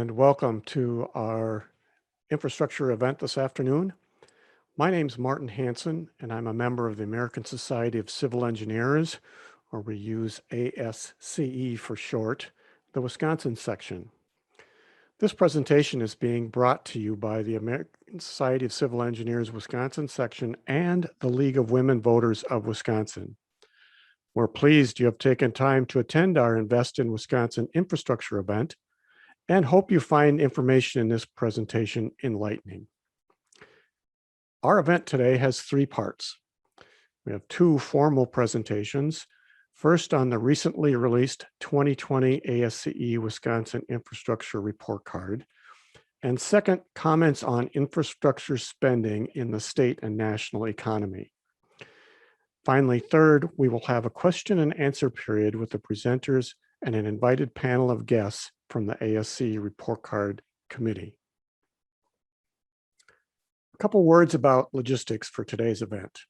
and welcome to our infrastructure event this afternoon. My name's Martin Hansen, and I'm a member of the American Society of Civil Engineers, or we use ASCE for short, the Wisconsin section. This presentation is being brought to you by the American Society of Civil Engineers Wisconsin section and the League of Women Voters of Wisconsin. We're pleased you have taken time to attend our Invest in Wisconsin infrastructure event and hope you find information in this presentation enlightening. Our event today has three parts. We have two formal presentations. First, on the recently released 2020 ASCE Wisconsin Infrastructure Report Card. And second, comments on infrastructure spending in the state and national economy. Finally, third, we will have a question and answer period with the presenters and an invited panel of guests from the ASCE Report Card Committee. A couple words about logistics for today's event.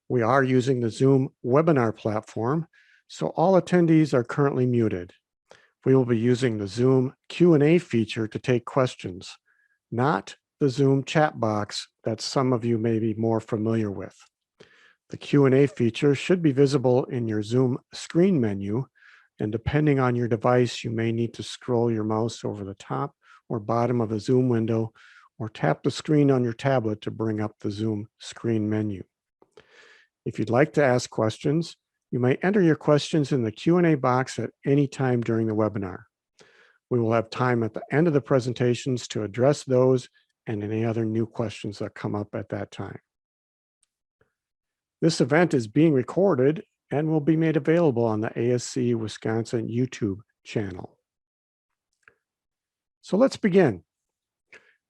We are using the Zoom webinar platform, so all attendees are currently muted. We will be using the Zoom Q&A feature to take questions, not the Zoom chat box that some of you may be more familiar with. The Q&A feature should be visible in your Zoom screen menu, and depending on your device, you may need to scroll your mouse over the top or bottom of the Zoom window or tap the screen on your tablet to bring up the Zoom screen menu. If you'd like to ask questions, you may enter your questions in the Q&A box at any time during the webinar. We will have time at the end of the presentations to address those and any other new questions that come up at that time. This event is being recorded and will be made available on the ASCE Wisconsin YouTube channel. So let's begin.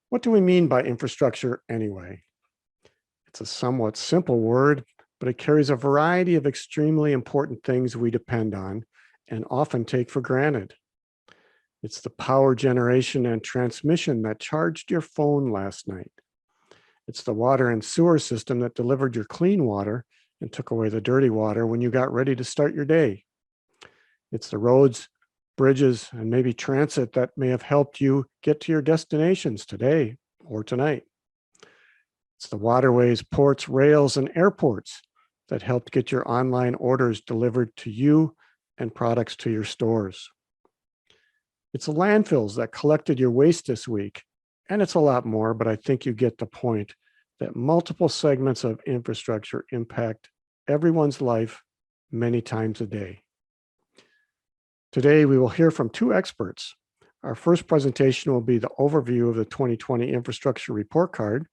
What do we mean by infrastructure anyway? It's a somewhat simple word, but it carries a variety of extremely important things we depend on and often take for granted. It's the power generation and transmission that charged your phone last night. It's the water and sewer system that delivered your clean water and took away the dirty water when you got ready to start your day. It's the roads, bridges, and maybe transit that may have helped you get to your destinations today or tonight. It's the waterways, ports, rails, and airports that helped get your online orders delivered to you and products to your stores. It's the landfills that collected your waste this week. And it's a lot more, but I think you get the point that multiple segments of infrastructure impact everyone's life many times a day. Today, we will hear from two experts. Our first presentation will be the overview of the 2020 Infrastructure Report Card.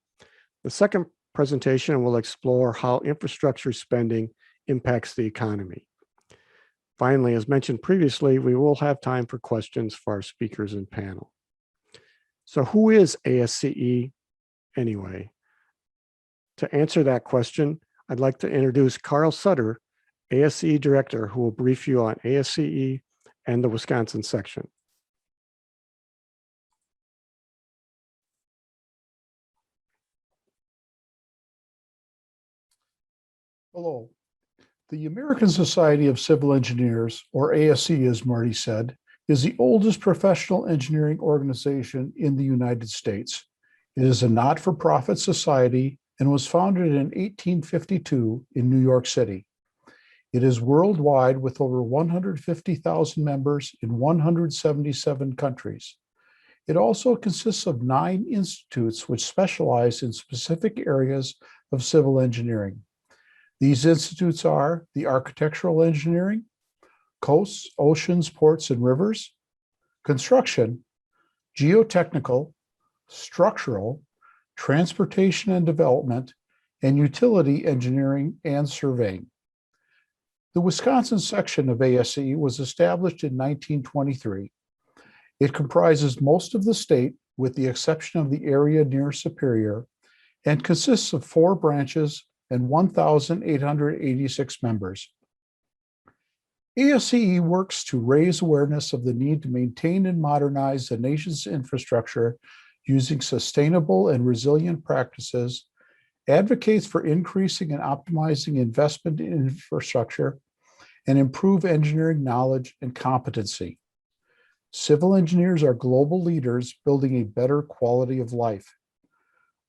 The second presentation will explore how infrastructure spending impacts the economy. Finally, as mentioned previously, we will have time for questions for our speakers and panel. So who is ASCE anyway? To answer that question, I'd like to introduce Carl Sutter, ASCE Director, who will brief you on ASCE and the Wisconsin section. Hello. The American Society of Civil Engineers, or ASCE as Marty said, is the oldest professional engineering organization in the United States. It is a not-for-profit society and was founded in 1852 in New York City. It is worldwide with over 150,000 members in 177 countries. It also consists of 9 institutes which specialize in specific areas of civil engineering. These institutes are the Architectural Engineering, Coasts, Oceans, Ports, and Rivers, Construction, Geotechnical, Structural, Transportation and Development, and Utility Engineering and Surveying. The Wisconsin section of ASCE was established in 1923. It comprises most of the state with the exception of the area near Superior and consists of 4 branches and 1,886 members. ASCE works to raise awareness of the need to maintain and modernize the nation's infrastructure using sustainable and resilient practices, advocates for increasing and optimizing investment in infrastructure, and improve engineering knowledge and competency. Civil engineers are global leaders building a better quality of life.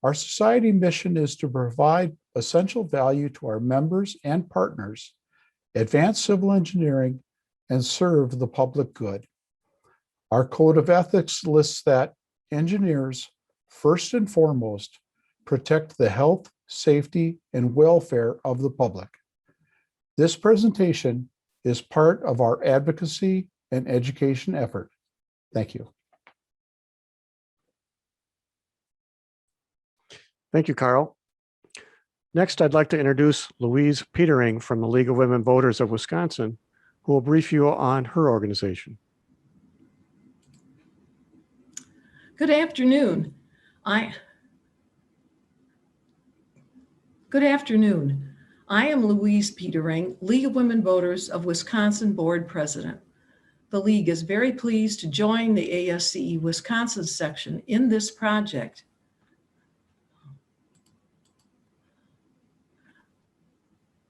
Our society mission is to provide essential value to our members and partners, advance civil engineering, and serve the public good. Our code of ethics lists that engineers, first and foremost, protect the health, safety, and welfare of the public. This presentation is part of our advocacy and education effort. Thank you. Thank you, Carl. Next, I'd like to introduce Louise Petering from the League of Women Voters of Wisconsin, who will brief you on her organization. Good afternoon. Good afternoon. I am Louise Petering, League of Women Voters of Wisconsin Board President. The League is very pleased to join the ASCE Wisconsin section in this project.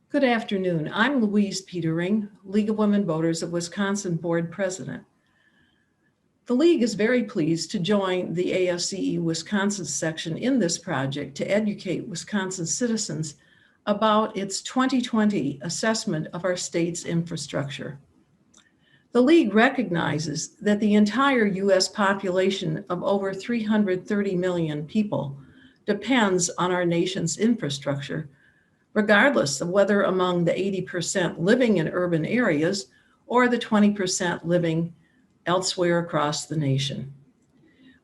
Good afternoon. I'm Louise Petering, League of Women Voters of Wisconsin Board President. The League is very pleased to join the ASCE Wisconsin section in this project to educate Wisconsin citizens about its 2020 assessment of our state's infrastructure. The League recognizes that the entire U.S. population of over 330 million people depends on our nation's infrastructure, regardless of whether among the 80% living in urban areas or the 20% living elsewhere across the nation.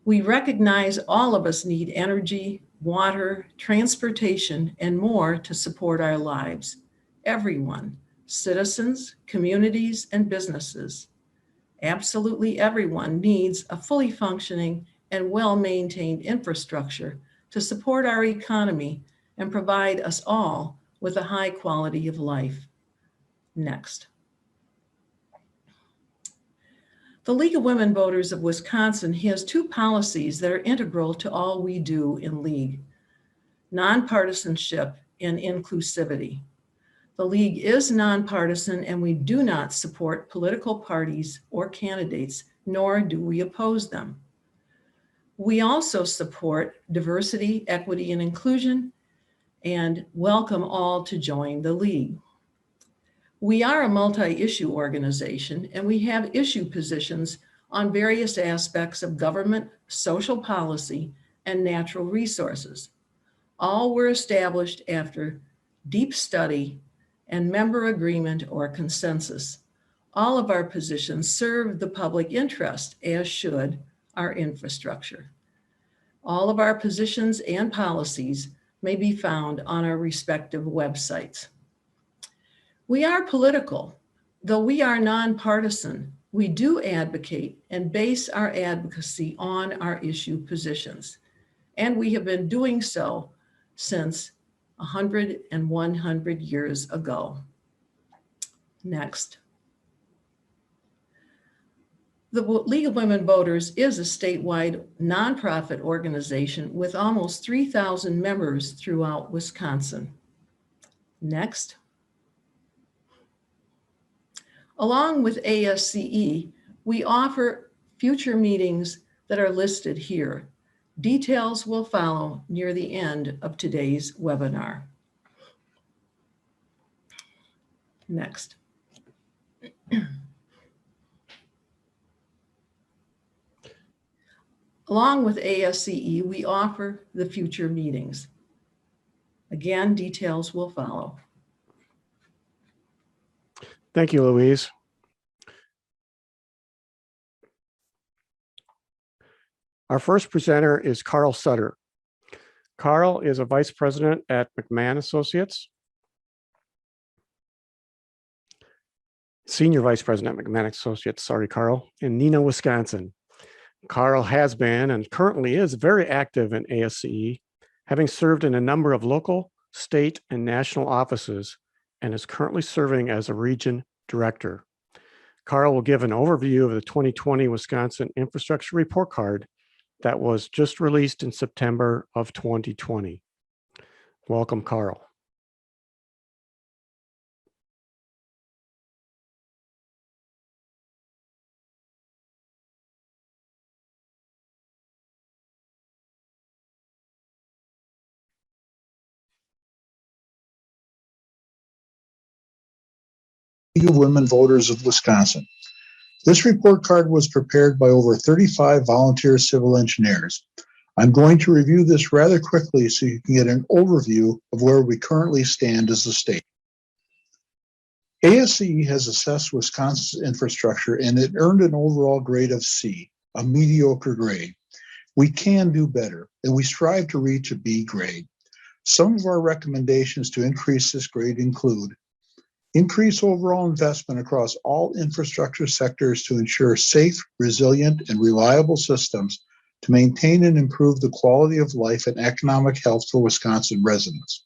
We recognize all of us need energy, water, transportation, and more to support our lives. Everyone, citizens, communities, and businesses. Absolutely everyone needs a fully functioning and well-maintained infrastructure to support our economy and provide us all with a high quality of life. Next. The League of Women Voters of Wisconsin has two policies that are integral to all we do in League: nonpartisanship and inclusivity. The League is nonpartisan and we do not support political parties or candidates, nor do we oppose them. We also support diversity, equity, and inclusion and welcome all to join the League. We are a multi-issue organization and we have issue positions on various aspects of government, social policy, and natural resources. All were established after deep study and member agreement or consensus. All of our positions serve the public interest, as should our infrastructure. All of our positions and policies may be found on our respective websites. We are political. Though we are nonpartisan, we do advocate and base our advocacy on our issue positions. And we have been doing so since 100 and 100 years ago. Next. The League of Women Voters is a statewide nonprofit organization with almost 3,000 members throughout Wisconsin. Next. Along with ASCE, we offer future meetings that are listed here. Details will follow near the end of today's webinar. Next. Along with ASCE, we offer the future meetings. Again, details will follow. Thank you, Louise. Our first presenter is Carl Sutter. Carl is a vice president at McMahon Associates. Senior vice president at McMahon Associates, sorry, Carl, in Neenah, Wisconsin. Carl has been and currently is very active in ASCE, having served in a number of local, state, and national offices, and is currently serving as a region director. Carl will give an overview of the 2020 Wisconsin Infrastructure Report Card that was just released in September of 2020. Welcome, Carl. of Women Voters of Wisconsin. This report card was prepared by over 35 volunteer civil engineers. I'm going to review this rather quickly so you can get an overview of where we currently stand as a state. ASCE has assessed Wisconsin's infrastructure and it earned an overall grade of C, a mediocre grade. We can do better, and we strive to reach a B grade. Some of our recommendations to increase this grade include increase overall investment across all infrastructure sectors to ensure safe, resilient, and reliable systems to maintain and improve the quality of life and economic health for Wisconsin residents.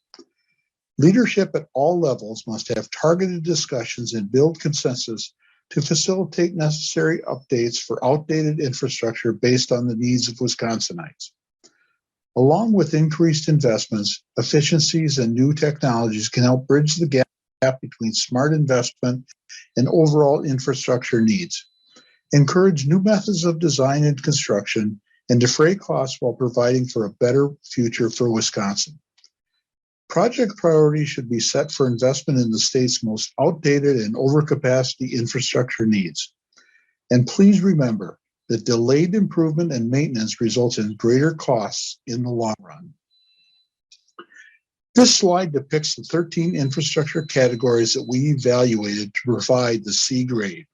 Leadership at all levels must have targeted discussions and build consensus to facilitate necessary updates for outdated infrastructure based on the needs of Wisconsinites. Along with increased investments, efficiencies, and new technologies can help bridge the gap between smart investment and overall infrastructure needs. Encourage new methods of design and construction and defray costs while providing for a better future for Wisconsin. Project priorities should be set for investment in the state's most outdated and overcapacity infrastructure needs. And please remember that delayed improvement and maintenance results in greater costs in the long run. This slide depicts the 13 infrastructure categories that we evaluated to provide the C grade.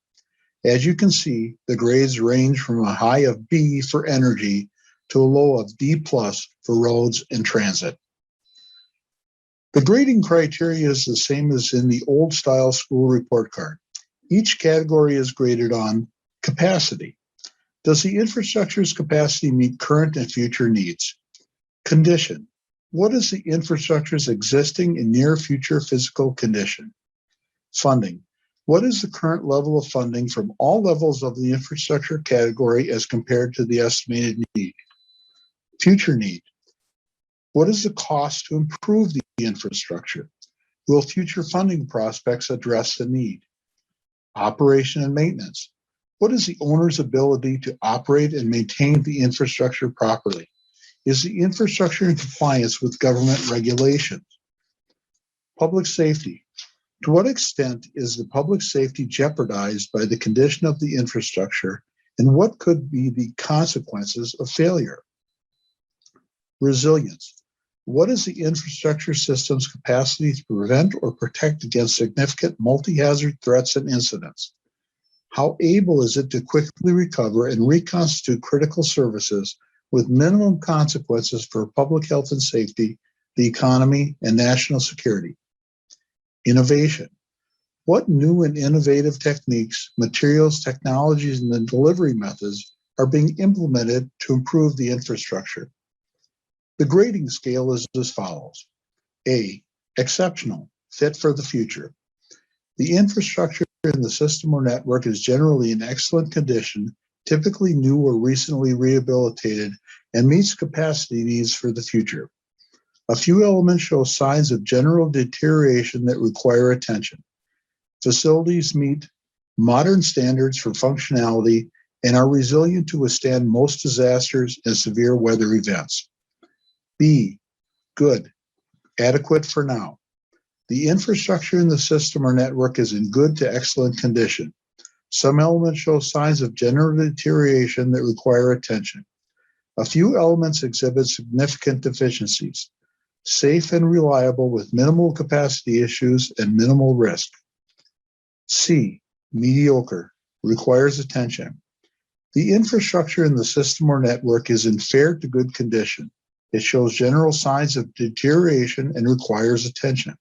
As you can see, the grades range from a high of B for energy to a low of D+ for roads and transit. The grading criteria is the same as in the old style school report card. Each category is graded on capacity. Does the infrastructure's capacity meet current and future needs? Condition. What is the infrastructure's existing and near future physical condition? Funding. What is the current level of funding from all levels of the infrastructure category as compared to the estimated need? Future need. What is the cost to improve the infrastructure? Will future funding prospects address the need? Operation and maintenance. What is the owner's ability to operate and maintain the infrastructure properly? Is the infrastructure in compliance with government regulations? Public safety. To what extent is the public safety jeopardized by the condition of the infrastructure, and what could be the consequences of failure? Resilience. What is the infrastructure system's capacity to prevent or protect against significant multi-hazard threats and incidents? How able is it to quickly recover and reconstitute critical services with minimum consequences for public health and safety, the economy, and national security? Innovation. What new and innovative techniques, materials, technologies, and delivery methods are being implemented to improve the infrastructure? The grading scale is as follows. A, exceptional, fit for the future. The infrastructure in the system or network is generally in excellent condition, typically new or recently rehabilitated, and meets capacity needs for the future. A few elements show signs of general deterioration that require attention. Facilities meet modern standards for functionality and are resilient to withstand most disasters and severe weather events. B, good, adequate for now. The infrastructure in the system or network is in good to excellent condition. Some elements show signs of general deterioration that require attention. A few elements exhibit significant deficiencies. Safe and reliable with minimal capacity issues and minimal risk. C, mediocre, requires attention. The infrastructure in the system or network is in fair to good condition. It shows general signs of deterioration and requires attention.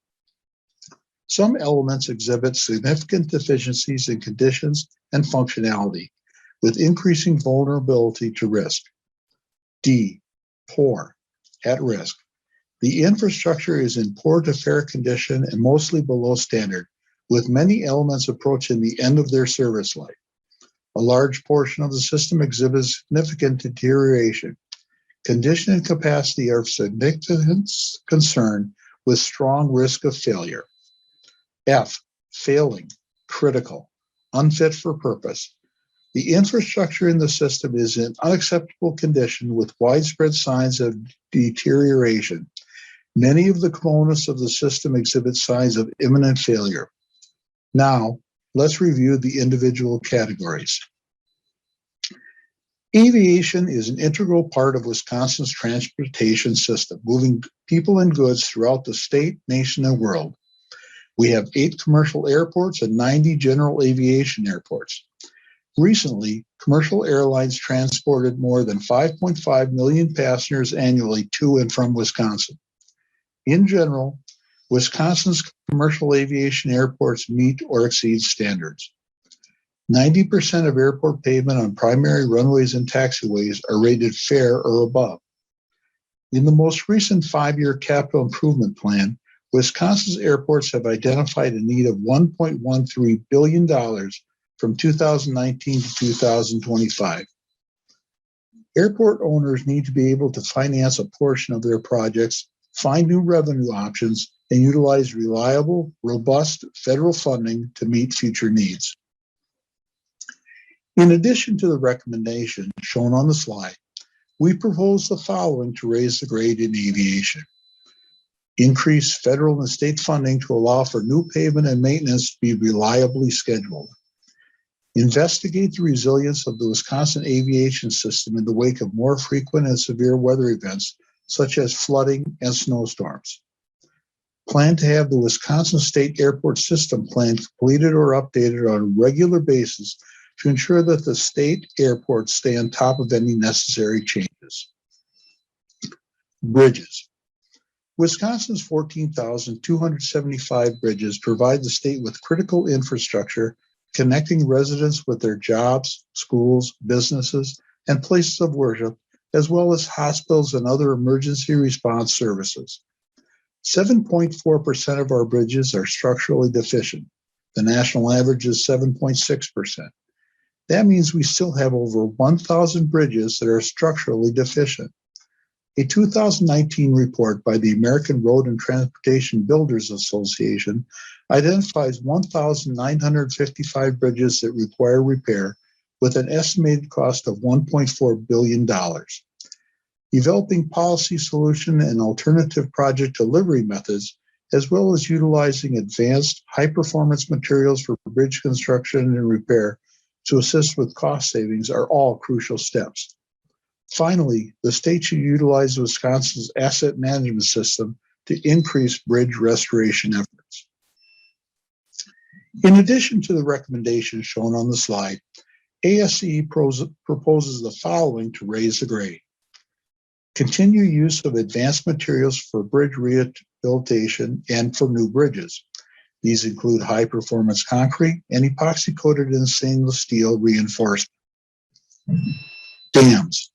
Some elements exhibit significant deficiencies in conditions and functionality, with increasing vulnerability to risk. D, poor, at risk. The infrastructure is in poor to fair condition and mostly below standard, with many elements approaching the end of their service life. A large portion of the system exhibits significant deterioration. Condition and capacity are of significant concern with strong risk of failure. F, failing, critical, unfit for purpose. The infrastructure in the system is in unacceptable condition with widespread signs of deterioration. Many of the components of the system exhibit signs of imminent failure. Now, let's review the individual categories. Aviation is an integral part of Wisconsin's transportation system, moving people and goods throughout the state, nation, and world. We have 8 commercial airports and 90 general aviation airports. Recently, commercial airlines transported more than 5.5 million passengers annually to and from Wisconsin. In general, Wisconsin's commercial aviation airports meet or exceed standards. 90% of airport pavement on primary runways and taxiways are rated fair or above. In the most recent 5-year capital improvement plan, Wisconsin's airports have identified a need of $1.13 billion from 2019 to 2025. Airport owners need to be able to finance a portion of their projects, find new revenue options, and utilize reliable, robust federal funding to meet future needs. In addition to the recommendation shown on the slide, we propose the following to raise the grade in aviation. Increase federal and state funding to allow for new pavement and maintenance to be reliably scheduled. Investigate the resilience of the Wisconsin aviation system in the wake of more frequent and severe weather events, such as flooding and snowstorms. Plan to have the Wisconsin State Airport System Plan completed or updated on a regular basis to ensure that the state airports stay on top of any necessary changes. Bridges. Wisconsin's 14,275 bridges provide the state with critical infrastructure connecting residents with their jobs, schools, businesses, and places of worship, as well as hospitals and other emergency response services. 7.4% of our bridges are structurally deficient. The national average is 7.6%. That means we still have over 1,000 bridges that are structurally deficient. A 2019 report by the American Road and Transportation Builders Association identifies 1,955 bridges that require repair with an estimated cost of $1.4 billion. Developing policy solution and alternative project delivery methods, as well as utilizing advanced high-performance materials for bridge construction and repair to assist with cost savings are all crucial steps. Finally, the state should utilize Wisconsin's asset management system to increase bridge restoration efforts. In addition to the recommendations shown on the slide, ASCE proposes the following to raise the grade. Continue use of advanced materials for bridge rehabilitation and for new bridges. These include high-performance concrete and epoxy-coated and stainless steel reinforcement. Dams.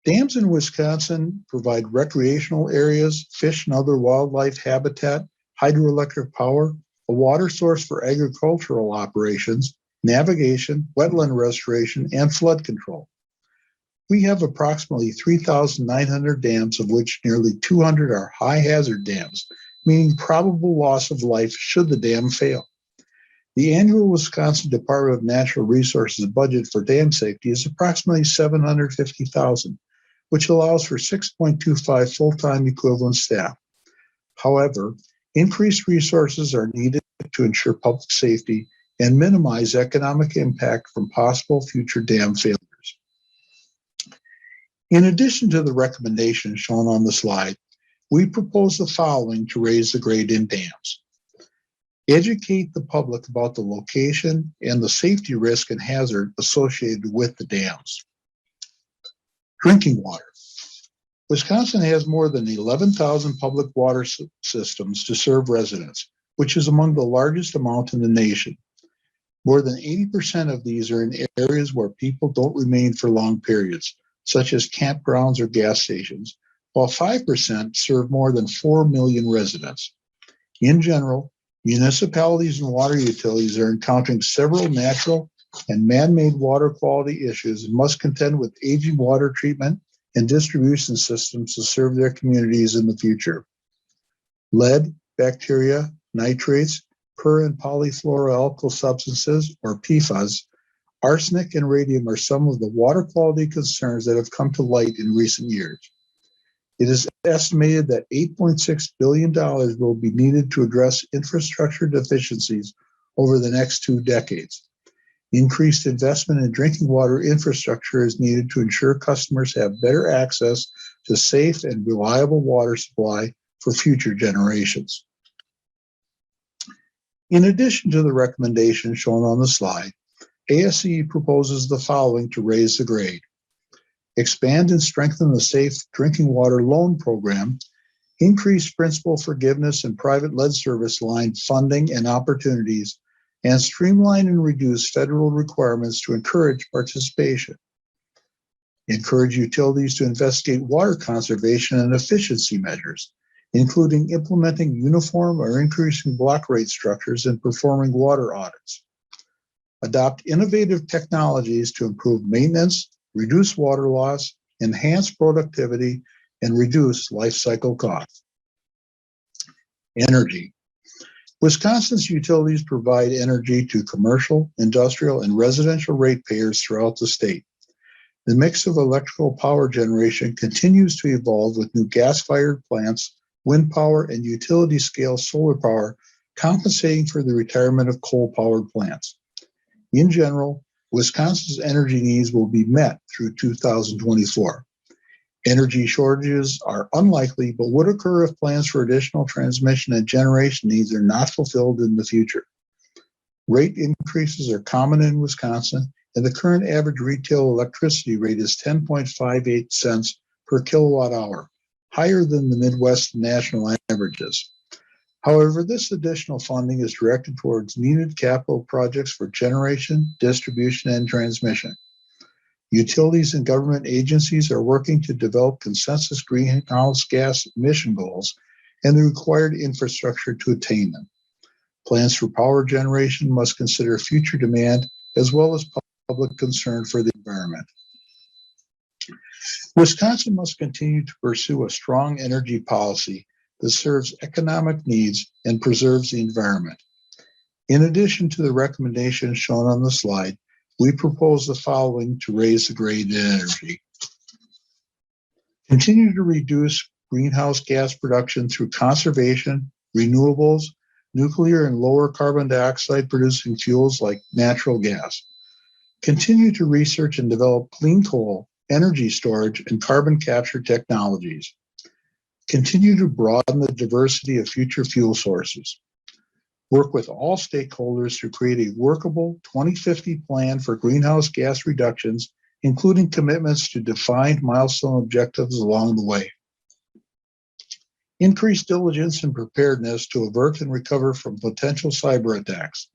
Dams in Wisconsin provide recreational areas, fish and other wildlife habitat, hydroelectric power, a water source for agricultural operations, navigation, wetland restoration, and flood control. We have approximately 3,900 dams, of which nearly 200 are high hazard dams, meaning probable loss of life should the dam fail. The annual Wisconsin Department of Natural Resources budget for dam safety is approximately $750,000, which allows for 6.25 full-time equivalent staff. However, increased resources are needed to ensure public safety and minimize economic impact from possible future dam failures. In addition to the recommendations shown on the slide, we propose the following to raise the grade in dams. Educate the public about the location and the safety risk and hazard associated with the dams. Drinking water. Wisconsin has more than 11,000 public water systems to serve residents, which is among the largest amount in the nation. More than 80% of these are in areas where people don't remain for long periods, such as campgrounds or gas stations, while 5% serve more than 4 million residents. In general, municipalities and water utilities are encountering several natural and man-made water quality issues and must contend with aging water treatment and distribution systems to serve their communities in the future. Lead, bacteria, nitrates, per- and polyfluoroalkyl substances, or PFAS, arsenic, and radium are some of the water quality concerns that have come to light in recent years. It is estimated that $8.6 billion will be needed to address infrastructure deficiencies over the next 2 decades. Increased investment in drinking water infrastructure is needed to ensure customers have better access to safe and reliable water supply for future generations. In addition to the recommendations shown on the slide, ASCE proposes the following to raise the grade. Expand and strengthen the Safe Drinking Water Loan Program, increase principal forgiveness and private lead service line funding and opportunities, and streamline and reduce federal requirements to encourage participation. Encourage utilities to investigate water conservation and efficiency measures, including implementing uniform or increasing block rate structures and performing water audits. Adopt innovative technologies to improve maintenance, reduce water loss, enhance productivity, and reduce life cycle costs. Energy. Wisconsin's utilities provide energy to commercial, industrial, and residential ratepayers throughout the state. The mix of electrical power generation continues to evolve with new gas-fired plants, wind power, and utility-scale solar power compensating for the retirement of coal-powered plants. In general, Wisconsin's energy needs will be met through 2024. Energy shortages are unlikely, but would occur if plans for additional transmission and generation needs are not fulfilled in the future. Rate increases are common in Wisconsin, and the current average retail electricity rate is 10.58 cents per kilowatt hour, higher than the Midwest national averages. However, this additional funding is directed towards needed capital projects for generation, distribution, and transmission. Utilities and government agencies are working to develop consensus greenhouse gas emission goals and the required infrastructure to attain them. Plans for power generation must consider future demand as well as public concern for the environment. Wisconsin must continue to pursue a strong energy policy that serves economic needs and preserves the environment. In addition to the recommendations shown on the slide, we propose the following to raise the grade in energy. Continue to reduce greenhouse gas production through conservation, renewables, nuclear and lower carbon dioxide producing fuels like natural gas. Continue to research and develop clean coal, energy storage, and carbon capture technologies. Continue to broaden the diversity of future fuel sources. Work with all stakeholders to create a workable 2050 plan for greenhouse gas reductions, including commitments to defined milestone objectives along the way. Increase diligence and preparedness to avert and recover from potential cyber attacks.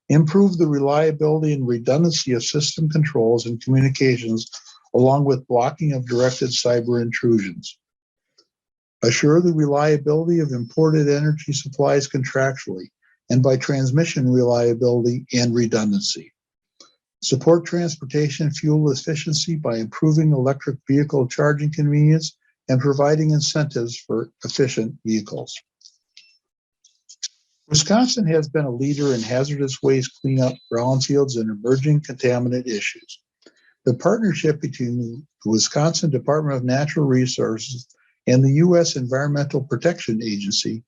Improve the reliability and redundancy of system controls and communications, along with blocking of directed cyber intrusions. Assure the reliability of imported energy supplies contractually and by transmission reliability and redundancy. Support transportation fuel efficiency by improving electric vehicle charging convenience and providing incentives for efficient vehicles. Wisconsin has been a leader in hazardous waste cleanup, brownfields, and emerging contaminant issues. The partnership between the Wisconsin Department of Natural Resources and the U.S. Environmental Protection Agency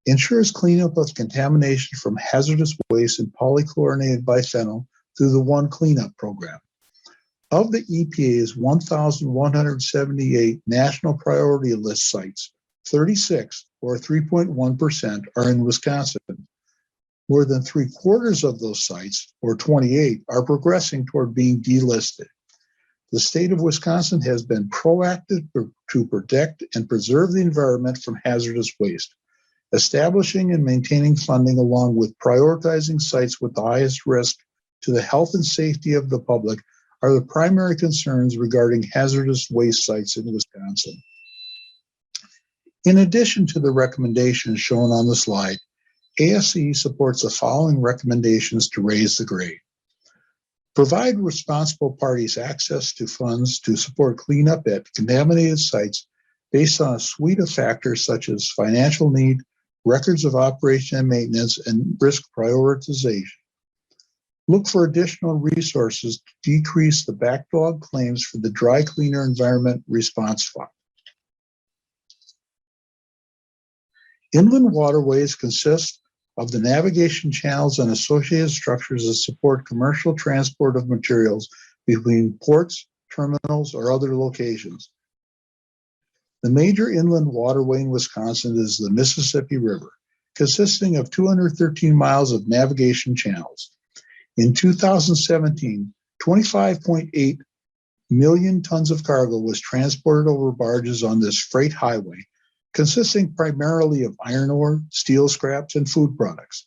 ensures cleanup of contamination from hazardous waste and polychlorinated biphenyl through the One Cleanup program. Of the EPA's 1,178 national priority list sites, 36, or 3.1%, are in Wisconsin. More than 3/4 of those sites, or 28, are progressing toward being delisted. The state of Wisconsin has been proactive to protect and preserve the environment from hazardous waste. Establishing and maintaining funding along with prioritizing sites with the highest risk to the health and safety of the public are the primary concerns regarding hazardous waste sites in Wisconsin. In addition to the recommendations shown on the slide, ASCE supports the following recommendations to raise the grade. Provide responsible parties access to funds to support cleanup at contaminated sites based on a suite of factors such as financial need, records of operation and maintenance, and risk prioritization. Look for additional resources to decrease the backlog claims for the Dry Cleaner Environment Response Fund. Inland waterways consist of the navigation channels and associated structures that support commercial transport of materials between ports, terminals, or other locations. The major inland waterway in Wisconsin is the Mississippi River, consisting of 213 miles of navigation channels. In 2017, 25.8 million tons of cargo was transported over barges on this freight highway, consisting primarily of iron ore, steel scraps, and food products.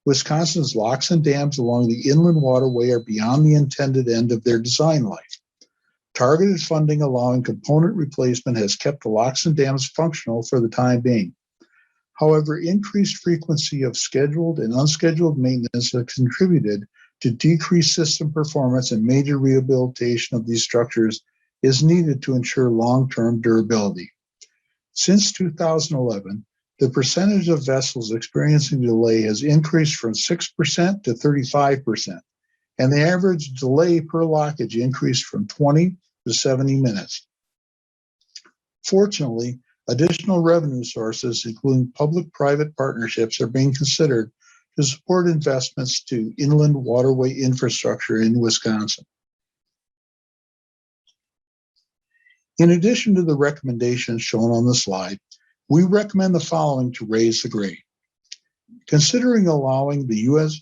Wisconsin's locks and dams along the inland waterway are beyond the intended end of their design life. Targeted funding allowing component replacement has kept the locks and dams functional for the time being. However, increased frequency of scheduled and unscheduled maintenance has contributed to decreased system performance, and major rehabilitation of these structures is needed to ensure long-term durability. Since 2011, the percentage of vessels experiencing delay has increased from 6% to 35%, and the average delay per lockage increased from 20 to 70 minutes. Fortunately, additional revenue sources, including public-private partnerships, are being considered to support investments to inland waterway infrastructure in Wisconsin. In addition to the recommendations shown on the slide, we recommend the following to raise the grade. Considering allowing the U.S.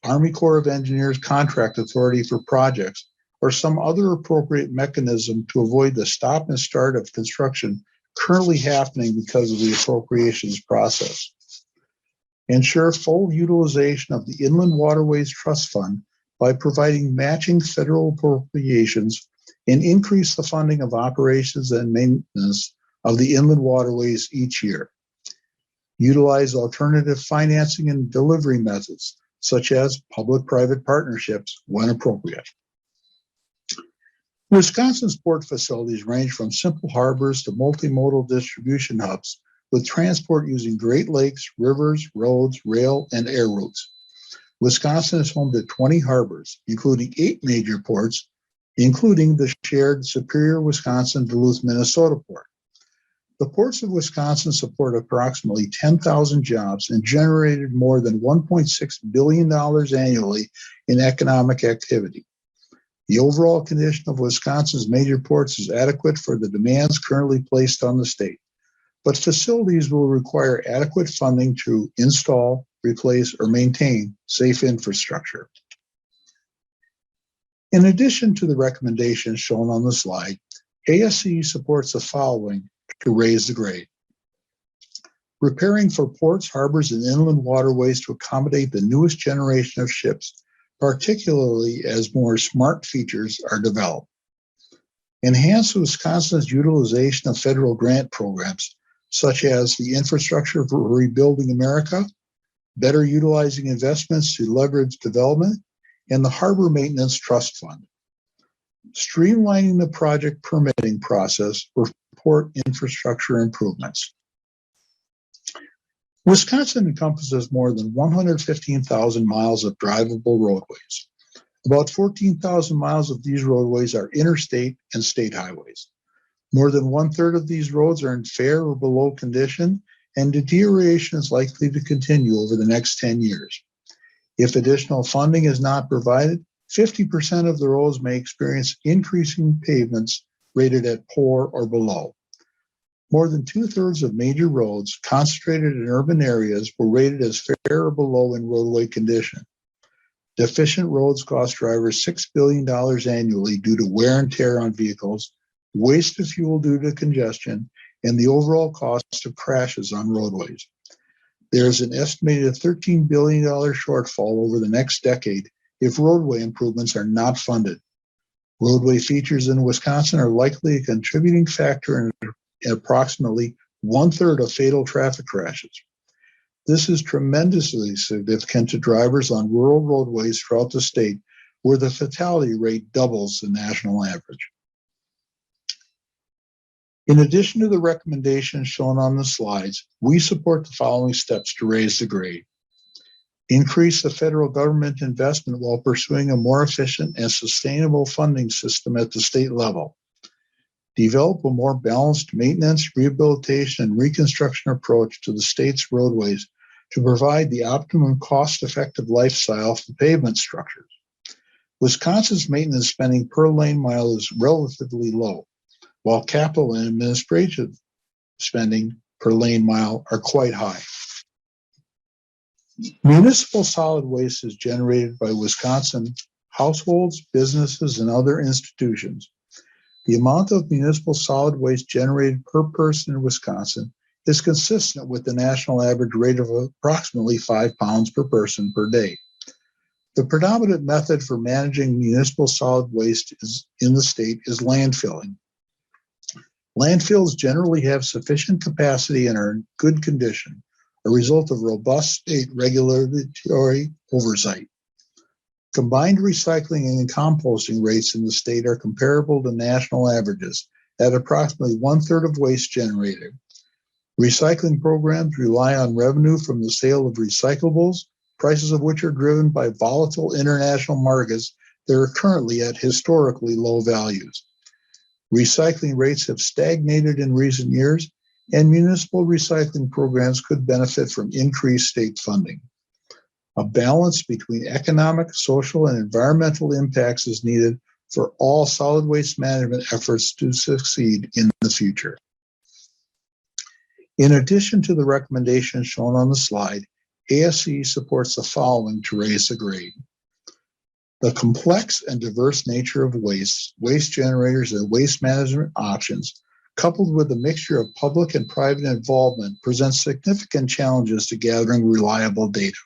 Army Corps of Engineers contract authority for projects or some other appropriate mechanism to avoid the stop and start of construction currently happening because of the appropriations process. Ensure full utilization of the Inland Waterways Trust Fund by providing matching federal appropriations, and increase the funding of operations and maintenance of the inland waterways each year. Utilize alternative financing and delivery methods, such as public-private partnerships when appropriate. Wisconsin's port facilities range from simple harbors to multimodal distribution hubs, with transport using Great Lakes, rivers, roads, rail, and air routes. Wisconsin is home to 20 harbors, including 8 major ports, including the shared Superior, Wisconsin, Duluth, Minnesota port. The ports of Wisconsin support approximately 10,000 jobs and generated more than $1.6 billion annually in economic activity. The overall condition of Wisconsin's major ports is adequate for the demands currently placed on the state, but facilities will require adequate funding to install, replace, or maintain safe infrastructure. In addition to the recommendations shown on the slide, ASCE supports the following to raise the grade. Repairing for ports, harbors, and inland waterways to accommodate the newest generation of ships, particularly as more smart features are developed. Enhance Wisconsin's utilization of federal grant programs, such as the Infrastructure for Rebuilding America, better utilizing investments to leverage development, and the Harbor Maintenance Trust Fund. Streamlining the project permitting process for port infrastructure improvements. Wisconsin encompasses more than 115,000 miles of drivable roadways. About 14,000 miles of these roadways are interstate and state highways. More than 1/3 of these roads are in fair or below condition, and deterioration is likely to continue over the next 10 years. If additional funding is not provided, 50% of the roads may experience increasing pavements rated at poor or below. More than 2/3 of major roads concentrated in urban areas were rated as fair or below in roadway condition. Deficient roads cost drivers $6 billion annually due to wear and tear on vehicles, waste of fuel due to congestion, and the overall cost of crashes on roadways. There is an estimated $13 billion shortfall over the next decade if roadway improvements are not funded. Roadway features in Wisconsin are likely a contributing factor in approximately 1/3 of fatal traffic crashes. This is tremendously significant to drivers on rural roadways throughout the state, where the fatality rate doubles the national average. In addition to the recommendations shown on the slides, we support the following steps to raise the grade. Increase the federal government investment while pursuing a more efficient and sustainable funding system at the state level. Develop a more balanced maintenance, rehabilitation, and reconstruction approach to the state's roadways to provide the optimum cost-effective lifestyle for pavement structures. Wisconsin's maintenance spending per lane mile is relatively low, while capital and administrative spending per lane mile are quite high. Municipal solid waste is generated by Wisconsin households, businesses, and other institutions. The amount of municipal solid waste generated per person in Wisconsin is consistent with the national average rate of approximately 5 pounds per person per day. The predominant method for managing municipal solid waste in the state is landfilling. Landfills generally have sufficient capacity and are in good condition, a result of robust state regulatory oversight. Combined recycling and composting rates in the state are comparable to national averages at approximately 1/3 of waste generated. Recycling programs rely on revenue from the sale of recyclables, prices of which are driven by volatile international markets that are currently at historically low values. Recycling rates have stagnated in recent years, and municipal recycling programs could benefit from increased state funding. A balance between economic, social, and environmental impacts is needed for all solid waste management efforts to succeed in the future. In addition to the recommendations shown on the slide, ASCE supports the following to raise the grade. The complex and diverse nature of waste generators, and waste management options, coupled with a mixture of public and private involvement, presents significant challenges to gathering reliable data.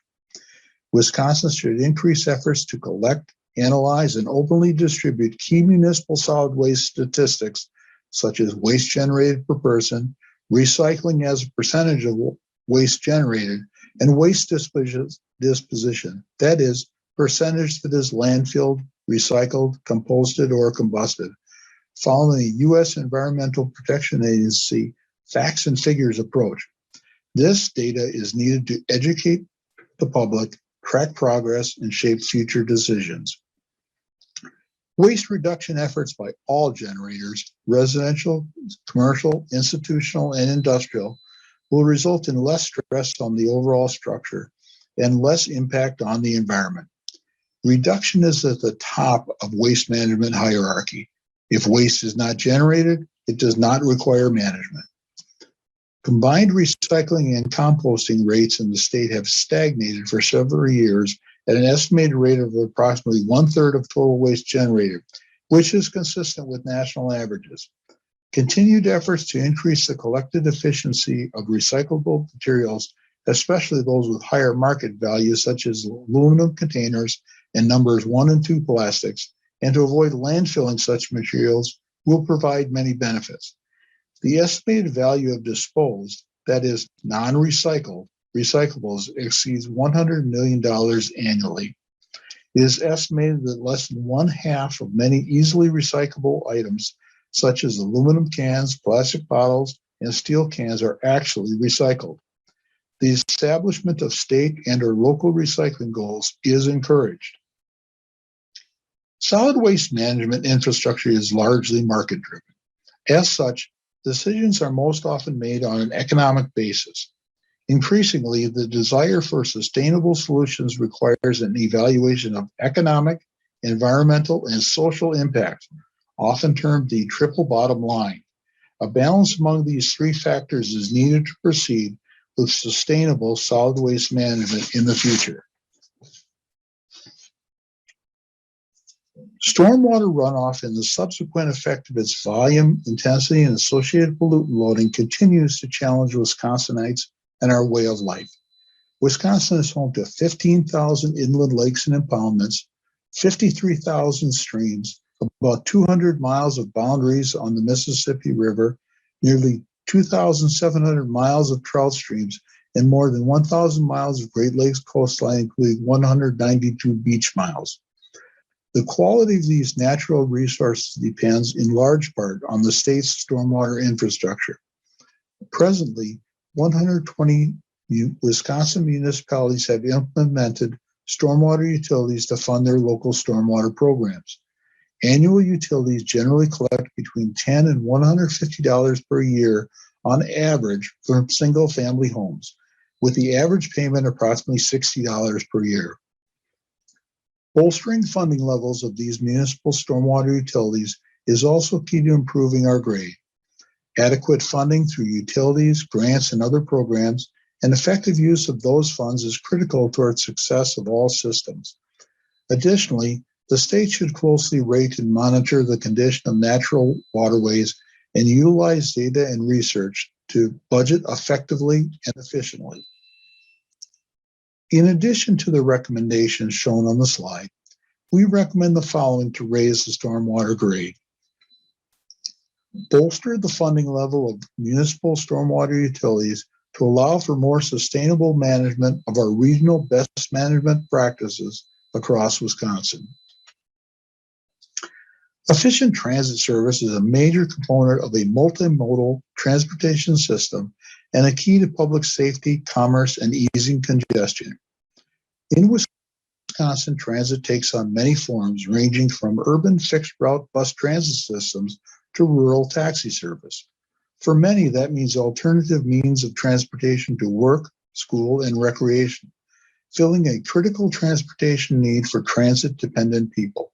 Wisconsin should increase efforts to collect, analyze, and openly distribute key municipal solid waste statistics, such as waste generated per person, recycling as a percentage of waste generated, and waste disposition, that is, percentage that is landfilled, recycled, composted, or combusted, following the U.S. Environmental Protection Agency facts and figures approach. This data is needed to educate the public, track progress, and shape future decisions. Waste reduction efforts by all generators, residential, commercial, institutional, and industrial, will result in less stress on the overall structure and less impact on the environment. Reduction is at the top of waste management hierarchy. If waste is not generated, it does not require management. Combined recycling and composting rates in the state have stagnated for several years at an estimated rate of approximately 1/3 of total waste generated, which is consistent with national averages. Continued efforts to increase the collected efficiency of recyclable materials, especially those with higher market values such as aluminum containers and numbers 1 and 2 plastics, and to avoid landfilling such materials, will provide many benefits. The estimated value of disposed, that is, non-recyclables, exceeds $100 million annually. It is estimated that less than 1/2 of many easily recyclable items, such as aluminum cans, plastic bottles, and steel cans, are actually recycled. The establishment of state and/or local recycling goals is encouraged. Solid waste management infrastructure is largely market-driven. As such, decisions are most often made on an economic basis. Increasingly, the desire for sustainable solutions requires an evaluation of economic, environmental, and social impact, often termed the triple bottom line. A balance among these three factors is needed to proceed with sustainable solid waste management in the future. Stormwater runoff and the subsequent effect of its volume, intensity, and associated pollutant loading continues to challenge Wisconsinites and our way of life. Wisconsin is home to 15,000 inland lakes and impoundments, 53,000 streams, about 200 miles of boundaries on the Mississippi River, nearly 2,700 miles of trout streams, and more than 1,000 miles of Great Lakes coastline, including 192 beach miles. The quality of these natural resources depends in large part on the state's stormwater infrastructure. Presently, 120 Wisconsin municipalities have implemented stormwater utilities to fund their local stormwater programs. Annual utilities generally collect between $10 and $150 per year on average from single-family homes. with the average payment approximately $60 per year. Bolstering funding levels of these municipal stormwater utilities is also key to improving our grade. Adequate funding through utilities, grants, and other programs, and effective use of those funds is critical towards success of all systems. Additionally, the state should closely rate and monitor the condition of natural waterways and utilize data and research to budget effectively and efficiently. In addition to the recommendations shown on the slide, we recommend the following to raise the stormwater grade. Bolster the funding level of municipal stormwater utilities to allow for more sustainable management of our regional best management practices across Wisconsin. Efficient transit service is a major component of a multimodal transportation system and a key to public safety, commerce, and easing congestion. In Wisconsin, transit takes on many forms, ranging from urban fixed route bus transit systems to rural taxi service. For many, that means alternative means of transportation to work, school, and recreation, filling a critical transportation need for transit-dependent people.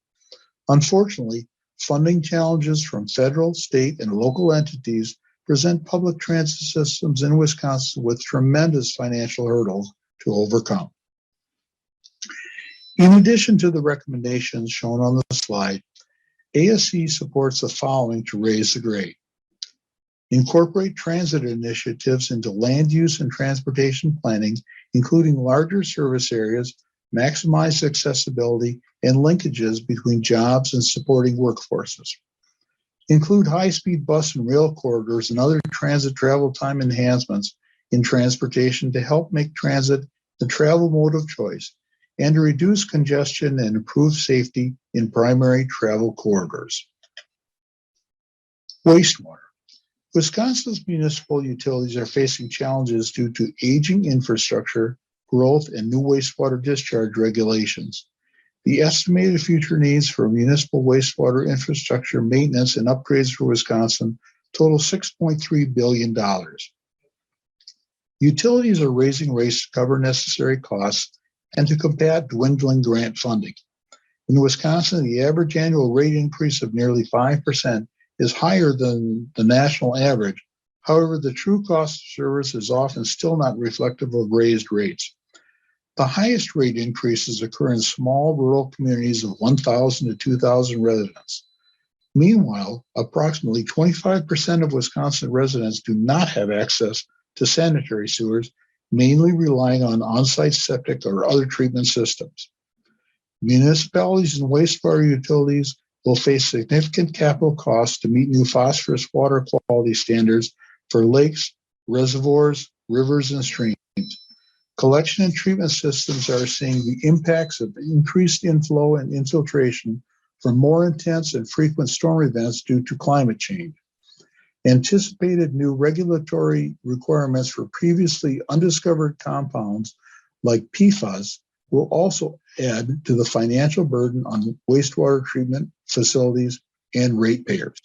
Unfortunately, funding challenges from federal, state, and local entities present public transit systems in Wisconsin with tremendous financial hurdles to overcome. In addition to the recommendations shown on the slide, ASCE supports the following to raise the grade. Incorporate transit initiatives into land use and transportation planning, including larger service areas, maximize accessibility, and linkages between jobs and supporting workforces. Include high-speed bus and rail corridors and other transit travel time enhancements in transportation to help make transit the travel mode of choice and to reduce congestion and improve safety in primary travel corridors. Wastewater. Wisconsin's municipal utilities are facing challenges due to aging infrastructure, growth, and new wastewater discharge regulations. The estimated future needs for municipal wastewater infrastructure maintenance and upgrades for Wisconsin total $6.3 billion. Utilities are raising rates to cover necessary costs and to combat dwindling grant funding. In Wisconsin, the average annual rate increase of nearly 5% is higher than the national average. However, the true cost of service is often still not reflective of raised rates. The highest rate increases occur in small rural communities of 1,000 to 2,000 residents. Meanwhile, approximately 25% of Wisconsin residents do not have access to sanitary sewers, mainly relying on on-site septic or other treatment systems. Municipalities and wastewater utilities will face significant capital costs to meet new phosphorus water quality standards for lakes, reservoirs, rivers, and streams. Collection and treatment systems are seeing the impacts of increased inflow and infiltration from more intense and frequent storm events due to climate change. Anticipated new regulatory requirements for previously undiscovered compounds like PFAS will also add to the financial burden on wastewater treatment facilities and ratepayers.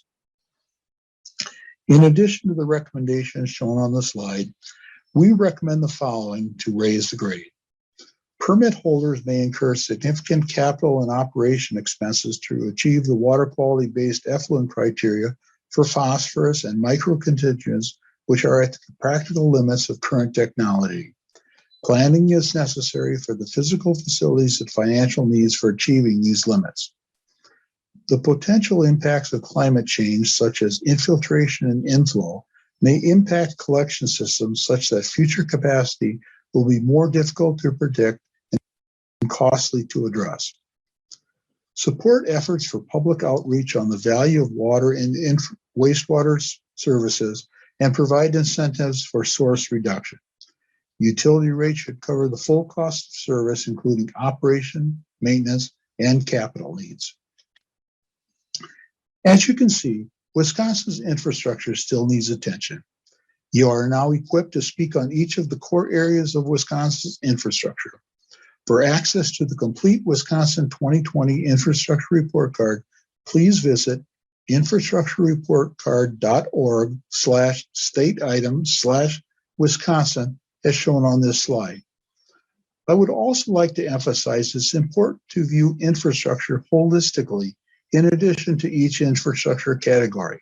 In addition to the recommendations shown on the slide, we recommend the following to raise the grade. Permit holders may incur significant capital and operation expenses to achieve the water quality-based effluent criteria for phosphorus and microconstituents, which are at the practical limits of current technology. Planning is necessary for the physical facilities and financial needs for achieving these limits. The potential impacts of climate change, such as infiltration and inflow, may impact collection systems such that future capacity will be more difficult to predict and costly to address. Support efforts for public outreach on the value of water and wastewater services and provide incentives for source reduction. Utility rates should cover the full cost of service, including operation, maintenance, and capital needs. As you can see, Wisconsin's infrastructure still needs attention. You are now equipped to speak on each of the core areas of Wisconsin's infrastructure. For access to the complete Wisconsin 2020 Infrastructure Report Card, please visit infrastructurereportcard.org/state item/Wisconsin as shown on this slide. I would also like to emphasize it's important to view infrastructure holistically in addition to each infrastructure category.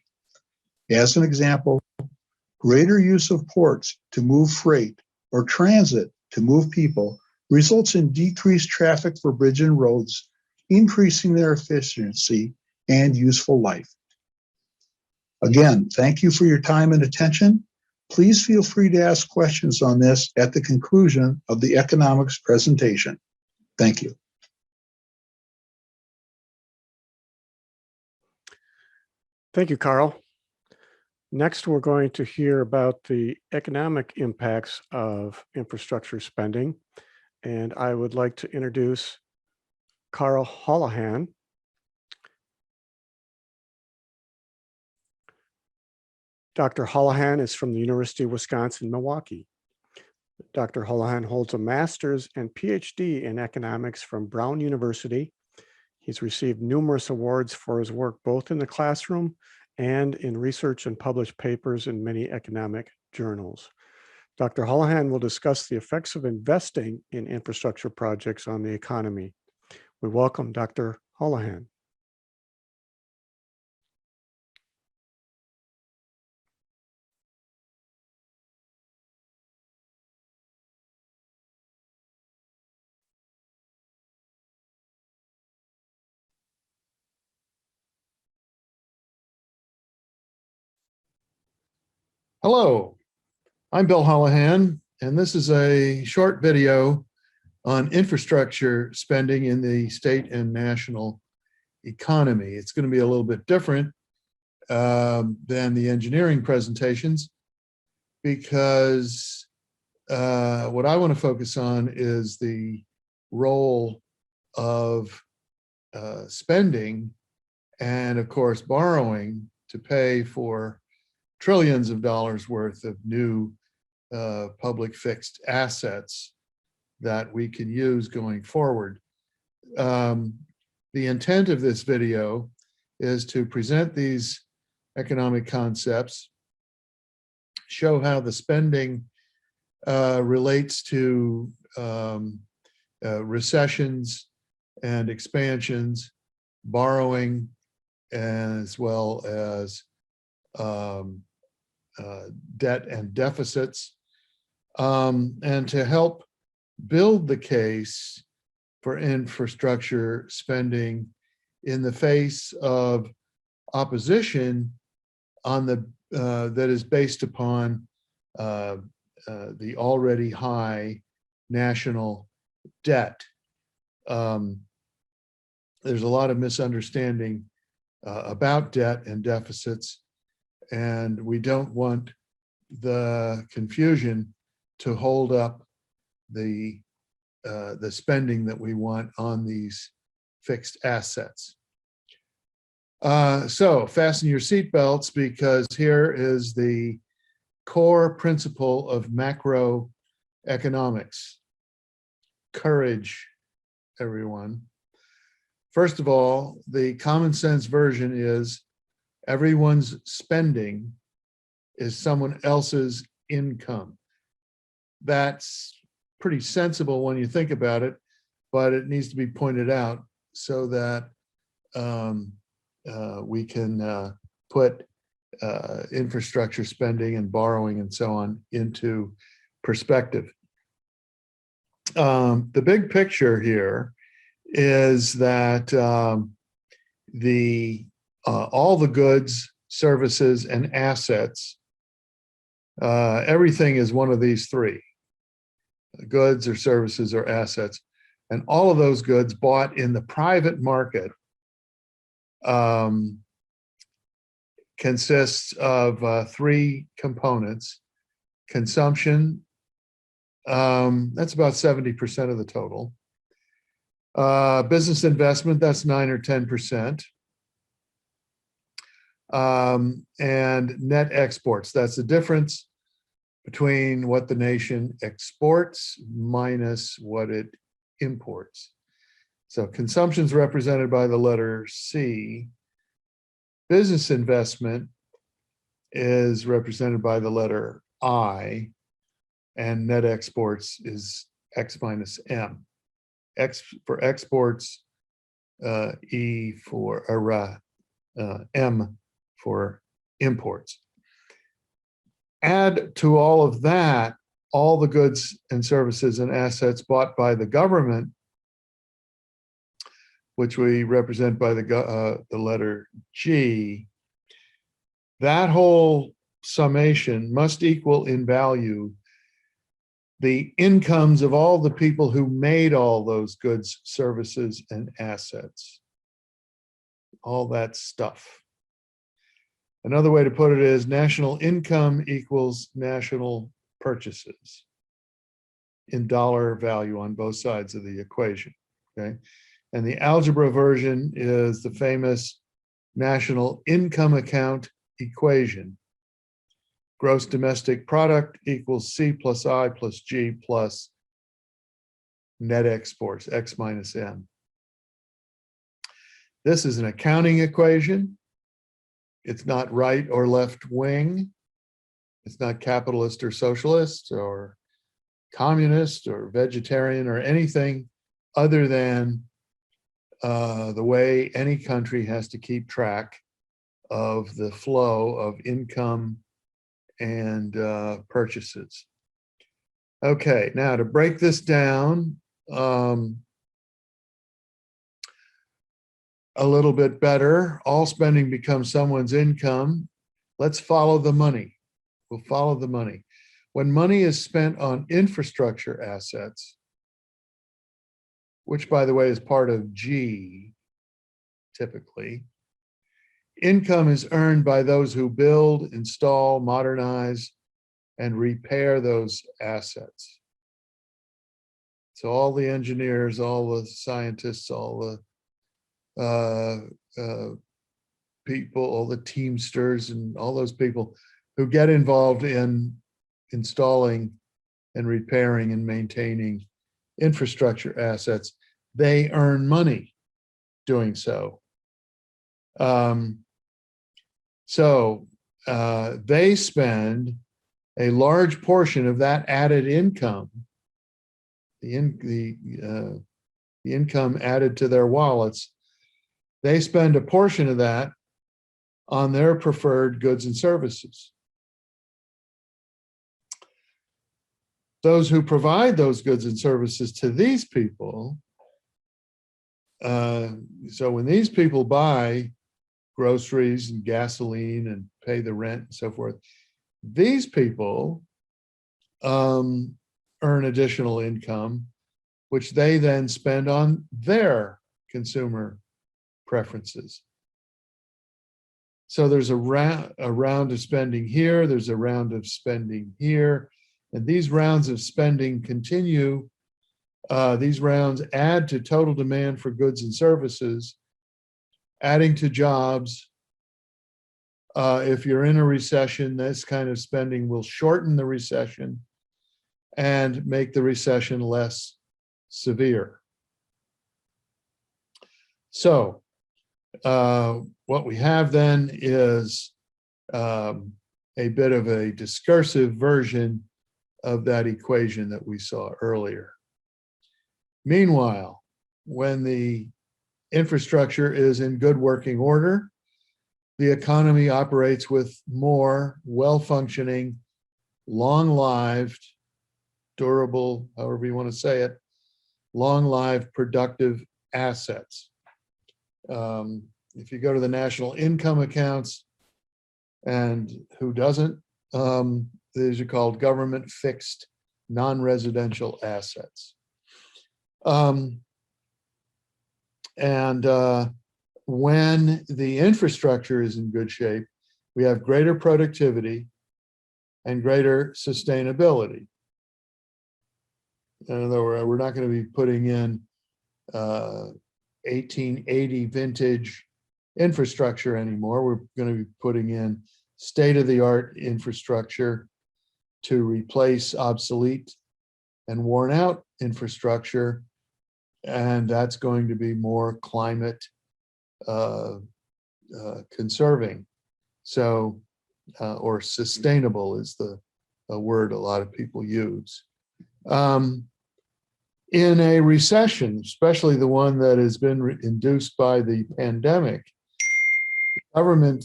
As an example, greater use of ports to move freight or transit to move people results in decreased traffic for bridge and roads, increasing their efficiency and useful life. Again, thank you for your time and attention. Please feel free to ask questions on this at the conclusion of the economics presentation. Thank you. Thank you, Carl. Next, we're going to hear about the economic impacts of infrastructure spending. And I would like to introduce Carl Holohan. Dr. Holohan is from the University of Wisconsin-Milwaukee. Dr. Holohan holds a master's and PhD in economics from Brown University. He's received numerous awards for his work both in the classroom and in research and published papers in many economic journals. Dr. Holohan will discuss the effects of investing in infrastructure projects on the economy. We welcome Dr. Holohan. Hello, I'm Bill Holohan, and this is a short video on infrastructure spending in the state and national economy. It's going to be a little bit different than the engineering presentations because what I want to focus on is the role of spending and, of course, borrowing to pay for trillions of dollars worth of new public fixed assets that we can use going forward. The intent of this video is to present these economic concepts, show how the spending relates to recessions and expansions, borrowing, as well as debt and deficits, and to help build the case for infrastructure spending in the face of opposition on the that is based upon the already high national debt. There's a lot of misunderstanding about debt and deficits, and we don't want the confusion to hold up the spending that we want on these fixed assets. So fasten your seatbelts, because here is the core principle of macroeconomics. Courage, everyone. First of all, the common sense version is everyone's spending is someone else's income. That's pretty sensible when you think about it, but it needs to be pointed out so that we can put infrastructure spending and borrowing and so on into perspective. The big picture here is that all the goods, services, and assets, everything is one of these three: goods or services or assets. And all of those goods bought in the private market consists of three components: consumption, that's about 70% of the total; business investment, that's 9 or 10%; and net exports, that's the difference between what the nation exports minus what it imports. So consumption is represented by the letter C. Business investment is represented by the letter I. and net exports is X minus M. X for exports, E for M for imports. Add to all of that all the goods and services and assets bought by the government, which we represent by the letter G. That whole summation must equal in value the incomes of all the people who made all those goods, services, and assets. All that stuff. Another way to put it is national income equals national purchases in dollar value on both sides of the equation, okay? And the algebra version is the famous national income account equation. Gross domestic product equals C plus I plus G plus net exports, X minus M. This is an accounting equation. It's not right or left wing. It's not capitalist or socialist or communist or vegetarian or anything other than the way any country has to keep track of the flow of income and purchases. Okay, now to break this down a little bit better, all spending becomes someone's income. Let's follow the money. We'll follow the money. When money is spent on infrastructure assets, which by the way is part of G, typically, income is earned by those who build, install, modernize, and repair those assets. So all the engineers, all the scientists, all the people, all the teamsters, and all those people who get involved in installing and repairing and maintaining infrastructure assets, they earn money doing so. They spend a large portion of that added income, the income added to their wallets, they spend a portion of that on their preferred goods and services. Those who provide those goods and services to these people, so when these people buy groceries and gasoline and pay the rent and so forth, these people earn additional income, which they then spend on their consumer preferences. So there's a round of spending here, there's a round of spending here, and these rounds of spending continue. These rounds add to total demand for goods and services, adding to jobs. If you're in a recession, this kind of spending will shorten the recession and make the recession less severe. So what we have then is a bit of a discursive version of that equation that we saw earlier. Meanwhile, when the infrastructure is in good working order, the economy operates with more well-functioning, long-lived, durable, however you want to say it, long-lived productive assets. If you go to the national income accounts, and who doesn't, these are called government fixed non-residential assets. When the infrastructure is in good shape, we have greater productivity and greater sustainability. In other words, we're not going to be putting in 1880 vintage infrastructure anymore. We're going to be putting in state-of-the-art infrastructure to replace obsolete and worn out infrastructure, and that's going to be more climate conserving. So, or sustainable is the a word a lot of people use. In a recession, especially the one that has been induced by the pandemic, government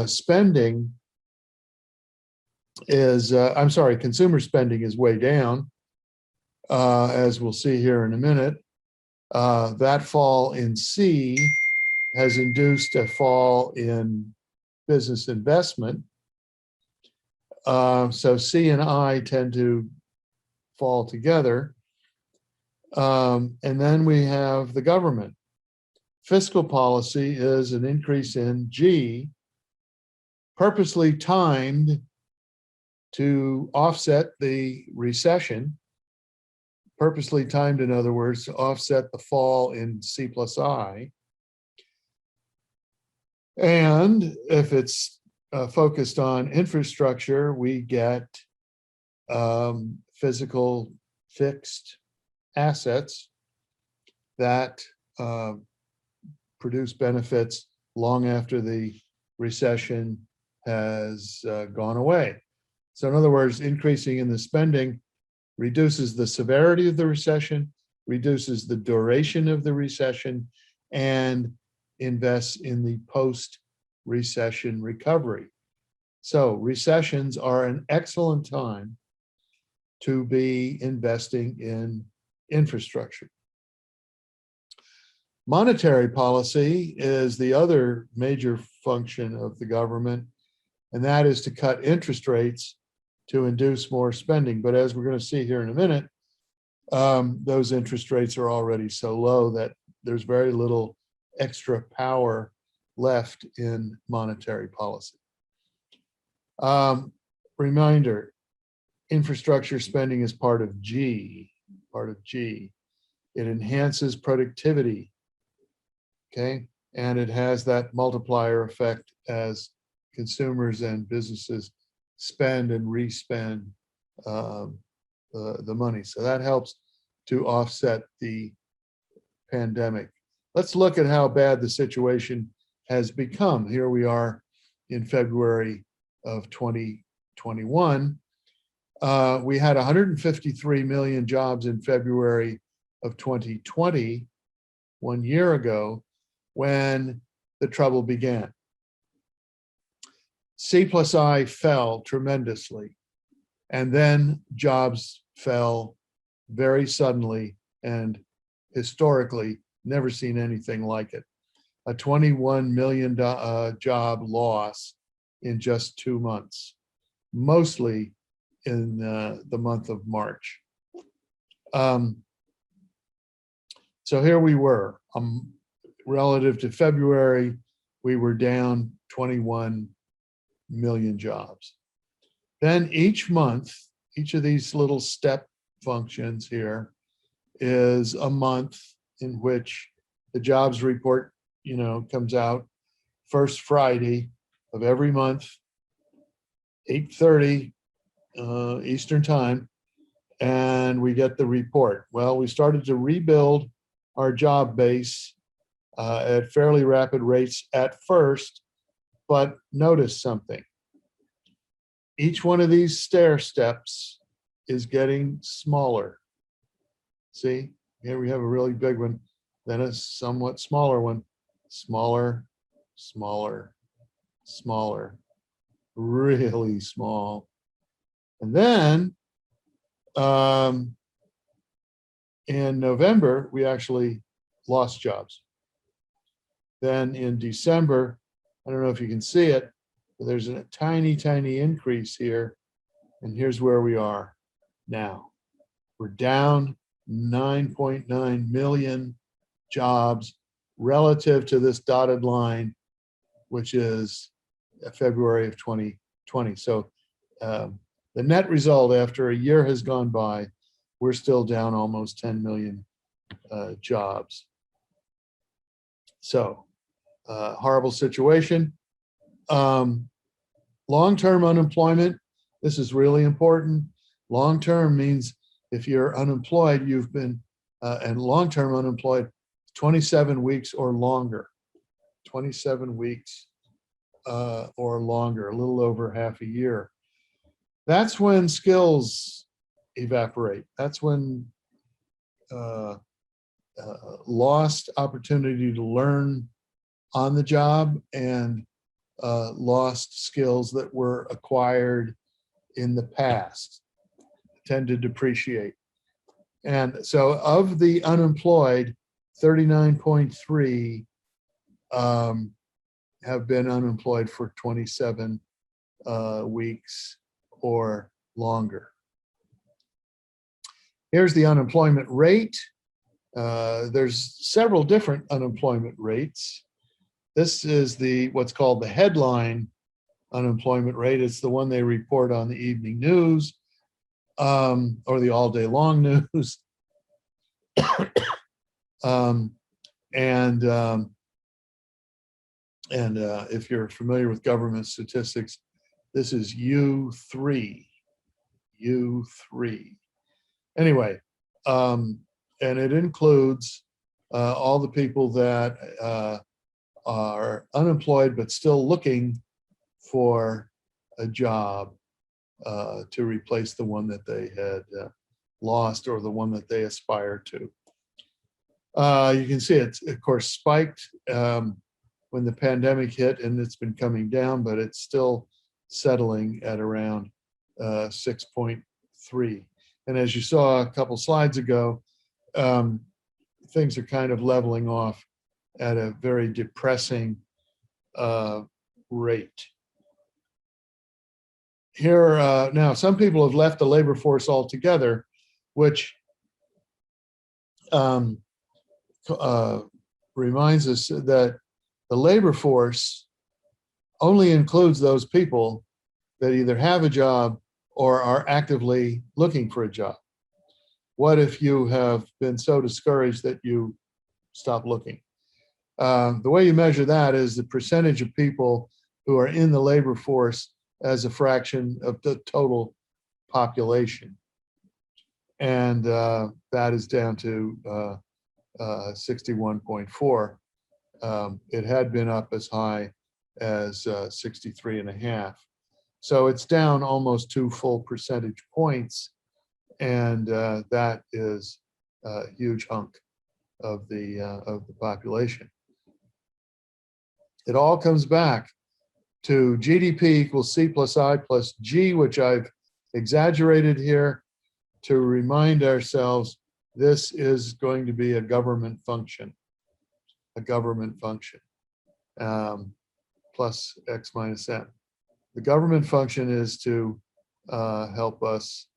spending is, I'm sorry, consumer spending is way down, as we'll see here in a minute. That fall in C has induced a fall in business investment. So C and I tend to fall together. And then we have the government. Fiscal policy is an increase in G, purposely timed to offset the recession, purposely timed, in other words, to offset the fall in C plus I. And if it's focused on infrastructure, we get physical fixed assets that produce benefits long after the recession has gone away. So in other words, increasing in the spending reduces the severity of the recession, reduces the duration of the recession, and invests in the post-recession recovery. So recessions are an excellent time to be investing in infrastructure. Monetary policy is the other major function of the government, and that is to cut interest rates to induce more spending. But as we're going to see here in a minute, those interest rates are already so low that there's very little extra power left in monetary policy. Reminder, infrastructure spending is part of G, It enhances productivity, okay? And it has that multiplier effect as consumers and businesses spend and re-spend the money. So that helps to offset the pandemic. Let's look at how bad the situation has become. Here we are in February of 2021. We had 153 million jobs in February of 2020, 1 year ago, when the trouble began. C plus I fell tremendously, and then jobs fell very suddenly and historically never seen anything like it. A 21 million job loss in just 2 months, mostly in the month of March. So here we were, relative to February, we were down 21 million jobs. Then each month, each of these little step functions here is a month in which the jobs report, comes out first Friday of every month, 8:30 Eastern time, and we get the report. Well, we started to rebuild our job base at fairly rapid rates at first, but notice something. Each one of these stair steps is getting smaller. See, here we have a really big one, then a somewhat smaller one, smaller, smaller, smaller, really small. And then in November, we actually lost jobs. Then in December, I don't know if you can see it, but there's a tiny, tiny increase here. And here's where we are now. We're down 9.9 million jobs relative to this dotted line, which is February of 2020. So the net result after a year has gone by, we're still down almost 10 million jobs. So horrible situation. Long-term unemployment, this is really important. Long-term means if you're unemployed, you've been, and long-term unemployed, 27 weeks or longer. 27 weeks or longer, a little over half a year. that's when skills evaporate. That's when lost opportunity to learn on the job and lost skills that were acquired in the past tend to depreciate. And so of the unemployed, 39.3 have been unemployed for 27 weeks or longer. Here's the unemployment rate. There's several different unemployment rates. This is what's called the headline unemployment rate. It's the one they report on the evening news or the all day long news. If you're familiar with government statistics, this is U3. Anyway, and it includes all the people that are unemployed but still looking for a job to replace the one that they had lost or the one that they aspire to. You can see it's, of course, spiked when the pandemic hit, and it's been coming down, but it's still settling at around 6.3. And as you saw a couple slides ago, things are kind of leveling off at a very depressing rate. Here, now, some people have left the labor force altogether, which reminds us that the labor force only includes those people that either have a job or are actively looking for a job. What if you have been so discouraged that you stop looking? The way you measure that is the percentage of people who are in the labor force as a fraction of the total population. And that is down to 61.4. It had been up as high as 63.5. So it's down almost 2 full percentage points. And that is a huge hunk of the population. It all comes back to GDP equals C plus I plus G, which I've exaggerated here to remind ourselves this is going to be a government function, plus X minus N. The government function is to help us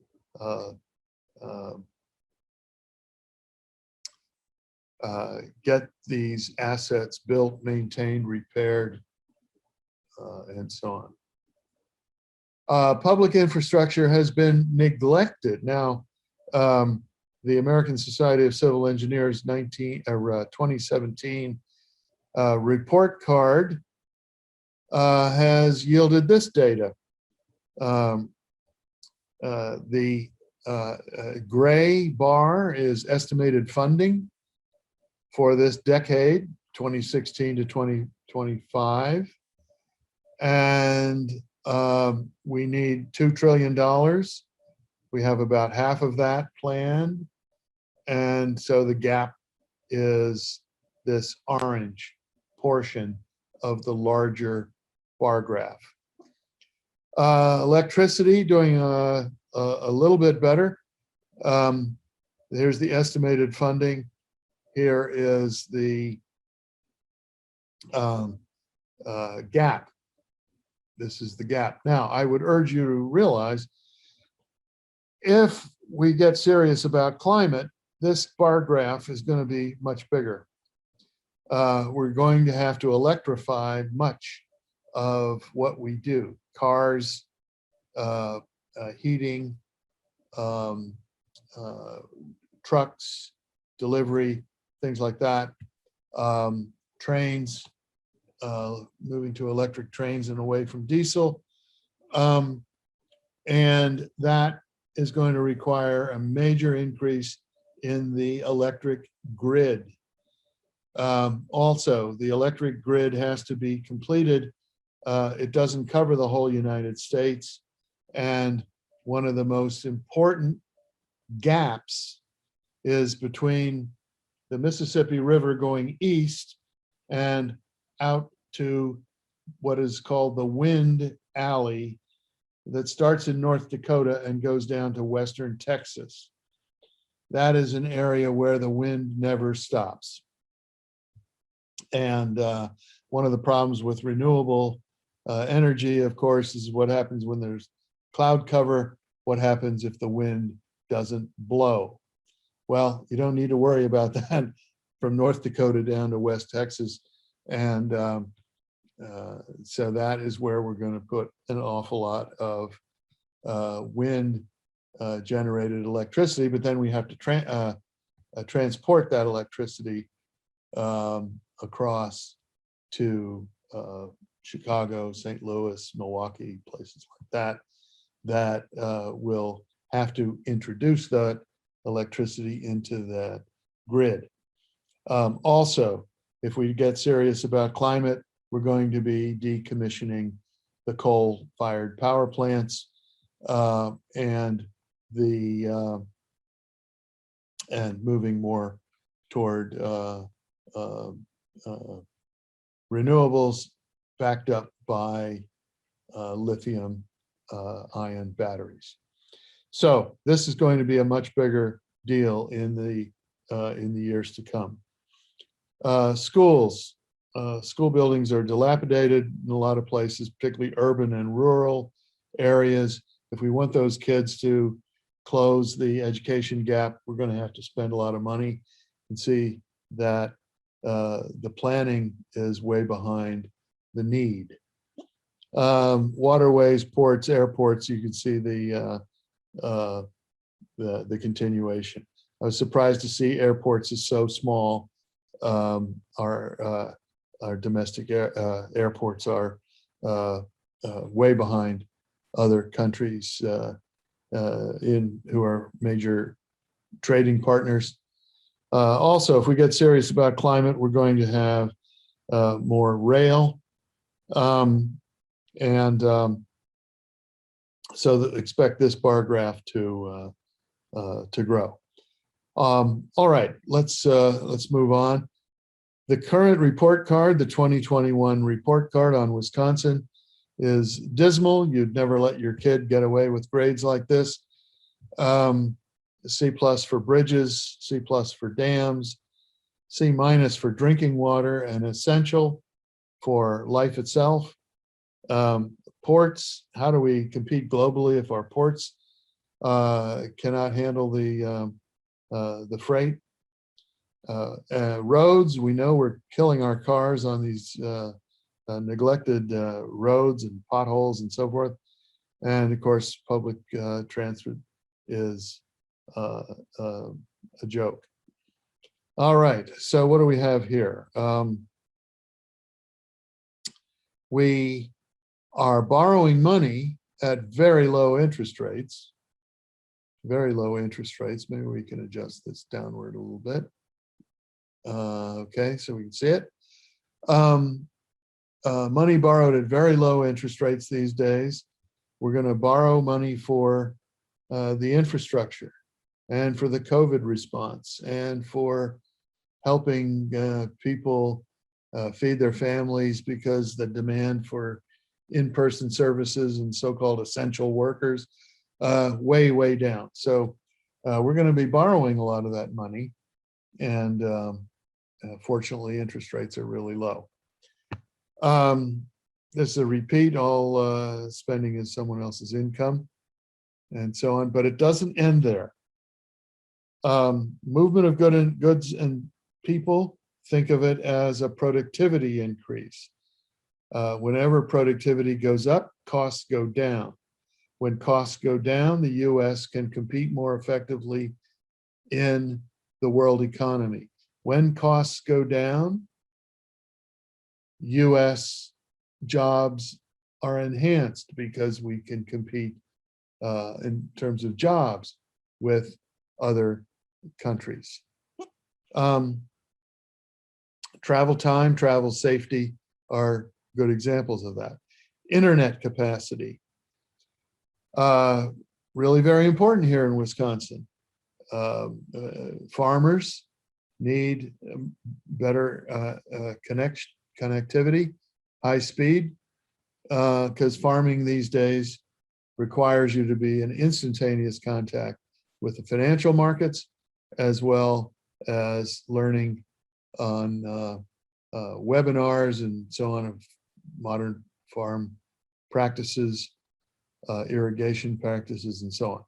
get these assets built, maintained, repaired, and so on. Public infrastructure has been neglected. Now, the American Society of Civil Engineers 2017 report card has yielded this data. The gray bar is estimated funding for this decade, 2016 to 2025. And we need $2 trillion. We have about half of that planned. And so the gap is this orange portion of the larger bar graph. Electricity doing a little bit better. Here's the estimated funding. Here is the gap. This is the gap. Now, I would urge you to realize if we get serious about climate, this bar graph is going to be much bigger. We're going to have to electrify much of what we do. Cars, heating, trucks, delivery, things like that. Trains, moving to electric trains and away from diesel. And that is going to require a major increase in the electric grid. Also, the electric grid has to be completed. It doesn't cover the whole United States, and one of the most important gaps is between the Mississippi River going east and out to what is called the Wind Alley that starts in North Dakota and goes down to western Texas. That is an area where the wind never stops. And one of the problems with renewable energy, of course, is what happens when there's cloud cover. What happens if the wind doesn't blow? Well, you don't need to worry about that from North Dakota down to West Texas. And so that is where we're going to put an awful lot of wind generated electricity, but then we have to transport that electricity across to Chicago, St. Louis, Milwaukee, places like that, that will have to introduce that electricity into the grid. Also, if we get serious about climate, we're going to be decommissioning the coal-fired power plants and moving more toward renewables backed up by lithium ion batteries. So this is going to be a much bigger deal in the years to come. Schools. School buildings are dilapidated in a lot of places, particularly urban and rural areas. If we want those kids to close the education gap, we're going to have to spend a lot of money and see that the planning is way behind the need. Waterways, ports, airports, you can see the continuation. I was surprised to see airports is so small. Our domestic airports are way behind other countries who are major trading partners. Also, if we get serious about climate, we're going to have more rail. So expect this bar graph to grow. All right, let's move on. The current report card, the 2021 report card on Wisconsin, is dismal. You'd never let your kid get away with grades like this. C+ for bridges, C+ for dams, C- for drinking water, and essential for life itself. Ports, how do we compete globally if our ports cannot handle the freight? Roads, we know we're killing our cars on these neglected roads and potholes and so forth. And of course, public transit is a joke. All right, so what do we have here? We are borrowing money at very low interest rates. Very low interest rates. Maybe we can adjust this downward a little bit. Okay, so we can see it. Money borrowed at very low interest rates these days. We're going to borrow money for the infrastructure and for the COVID response and for helping people feed their families, because the demand for in-person services and so-called essential workers way down. So we're going to be borrowing a lot of that money, and fortunately interest rates are really low. This is a repeat. All spending is someone else's income and so on, but it doesn't end there. Movement of goods and people, think of it as a productivity increase. Whenever productivity goes up, costs go down. When costs go down, the US can compete more effectively in the world economy. When costs go down, US jobs are enhanced because we can compete in terms of jobs with other countries. Travel time, travel safety are good examples of that. Internet capacity. really very important here in Wisconsin. Farmers need better connectivity, high speed, because farming these days requires you to be in instantaneous contact with the financial markets, as well as learning on webinars and so on of modern farm practices, irrigation practices, and so on.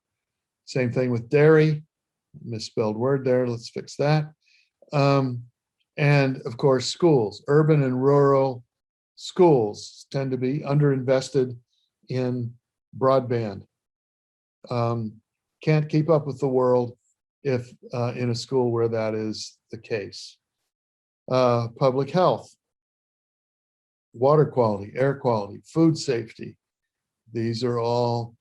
Same thing with dairy, misspelled word there, let's fix that. And of course, schools, urban and rural schools tend to be underinvested in broadband. Can't keep up with the world if in a school where that is the case. Public health, water quality, air quality, food safety. These are all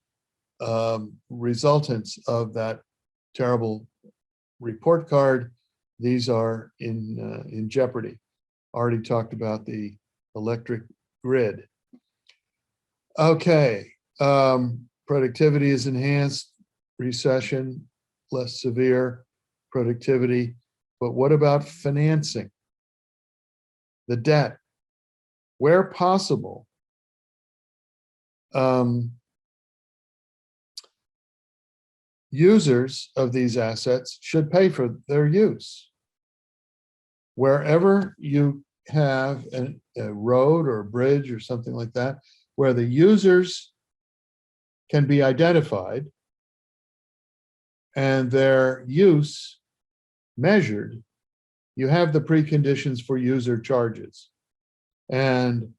resultants of that terrible report card. These are in jeopardy. Already talked about the electric grid. Okay, productivity is enhanced, recession, less severe productivity. But what about financing? The debt, where possible. Users of these assets should pay for their use. Wherever you have a road or a bridge or something like that, where the users can be identified and their use measured, you have the preconditions for user charges. And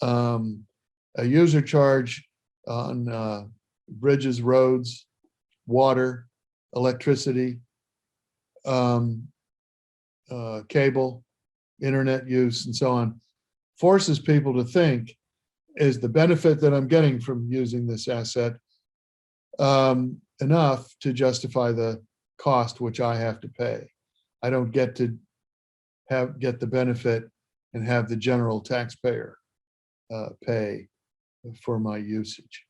a user charge on bridges, roads, water, electricity, cable, internet use, and so on, forces people to think, is the benefit that I'm getting from using this asset enough to justify the cost which I have to pay? I don't get to get the benefit and have the general taxpayer pay for my usage.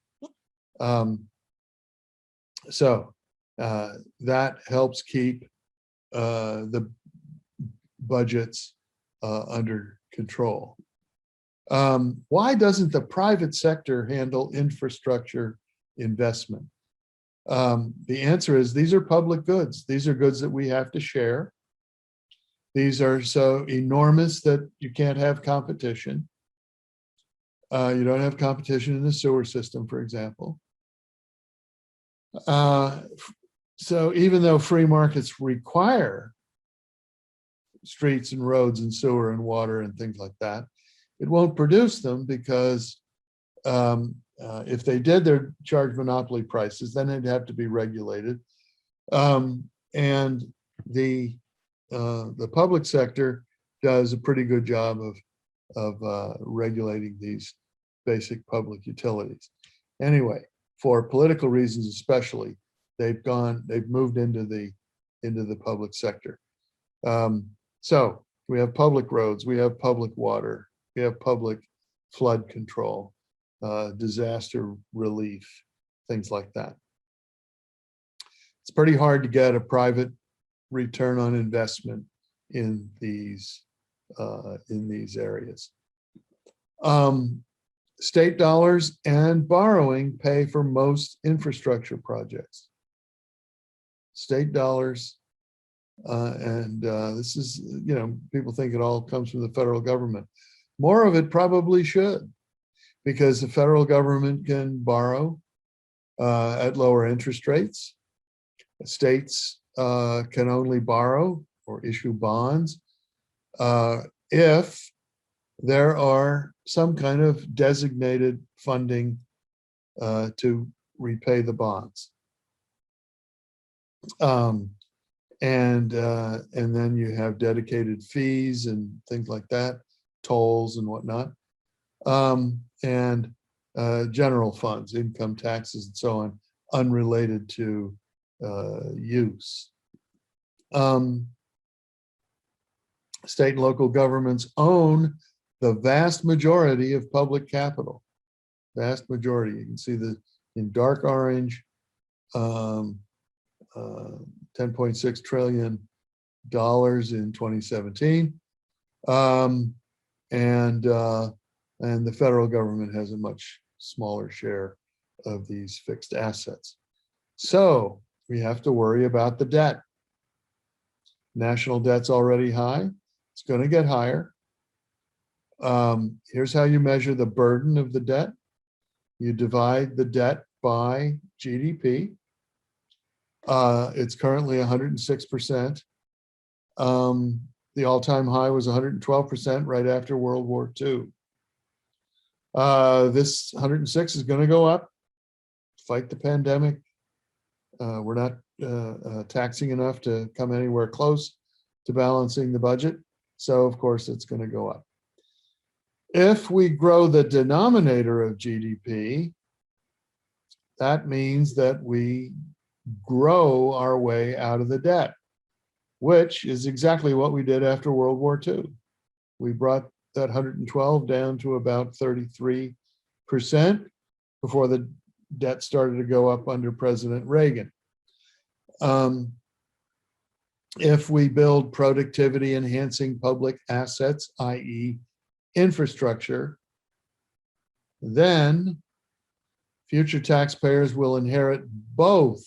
So that helps keep the budgets under control. Why doesn't the private sector handle infrastructure investment? The answer is these are public goods. These are goods that we have to share. These are so enormous that you can't have competition. You don't have competition in the sewer system, for example. So even though free markets require streets and roads and sewer and water and things like that, it won't produce them because if they did, they'd charge monopoly prices, then they'd have to be regulated. And the public sector does a pretty good job of regulating these basic public utilities. Anyway, for political reasons especially, they've moved into the public sector. So we have public roads, we have public water, we have public flood control, disaster relief, things like that. It's pretty hard to get a private return on investment in these areas. State dollars and borrowing pay for most infrastructure projects. State dollars, and this is, people think it all comes from the federal government. More of it probably should, because the federal government can borrow at lower interest rates. States can only borrow or issue bonds if there are some kind of designated funding to repay the bonds. And then you have dedicated fees and things like that, tolls and whatnot, and general funds, income taxes and so on, unrelated to use. State and local governments own the vast majority of public capital. Vast majority. You can see in dark orange $10.6 trillion in 2017. And the federal government has a much smaller share of these fixed assets. So we have to worry about the debt. National debt's already high. It's going to get higher. Here's how you measure the burden of the debt. You divide the debt by GDP. It's currently 106%. The all-time high was 112% right after World War II. This 106 is going to go up. Fight the pandemic. We're not taxing enough to come anywhere close to balancing the budget. So of course it's going to go up. If we grow the denominator of GDP, that means that we grow our way out of the debt, which is exactly what we did after World War II. We brought that 112 down to about 33% before the debt started to go up under President Reagan. If we build productivity enhancing public assets, i.e. infrastructure, then future taxpayers will inherit both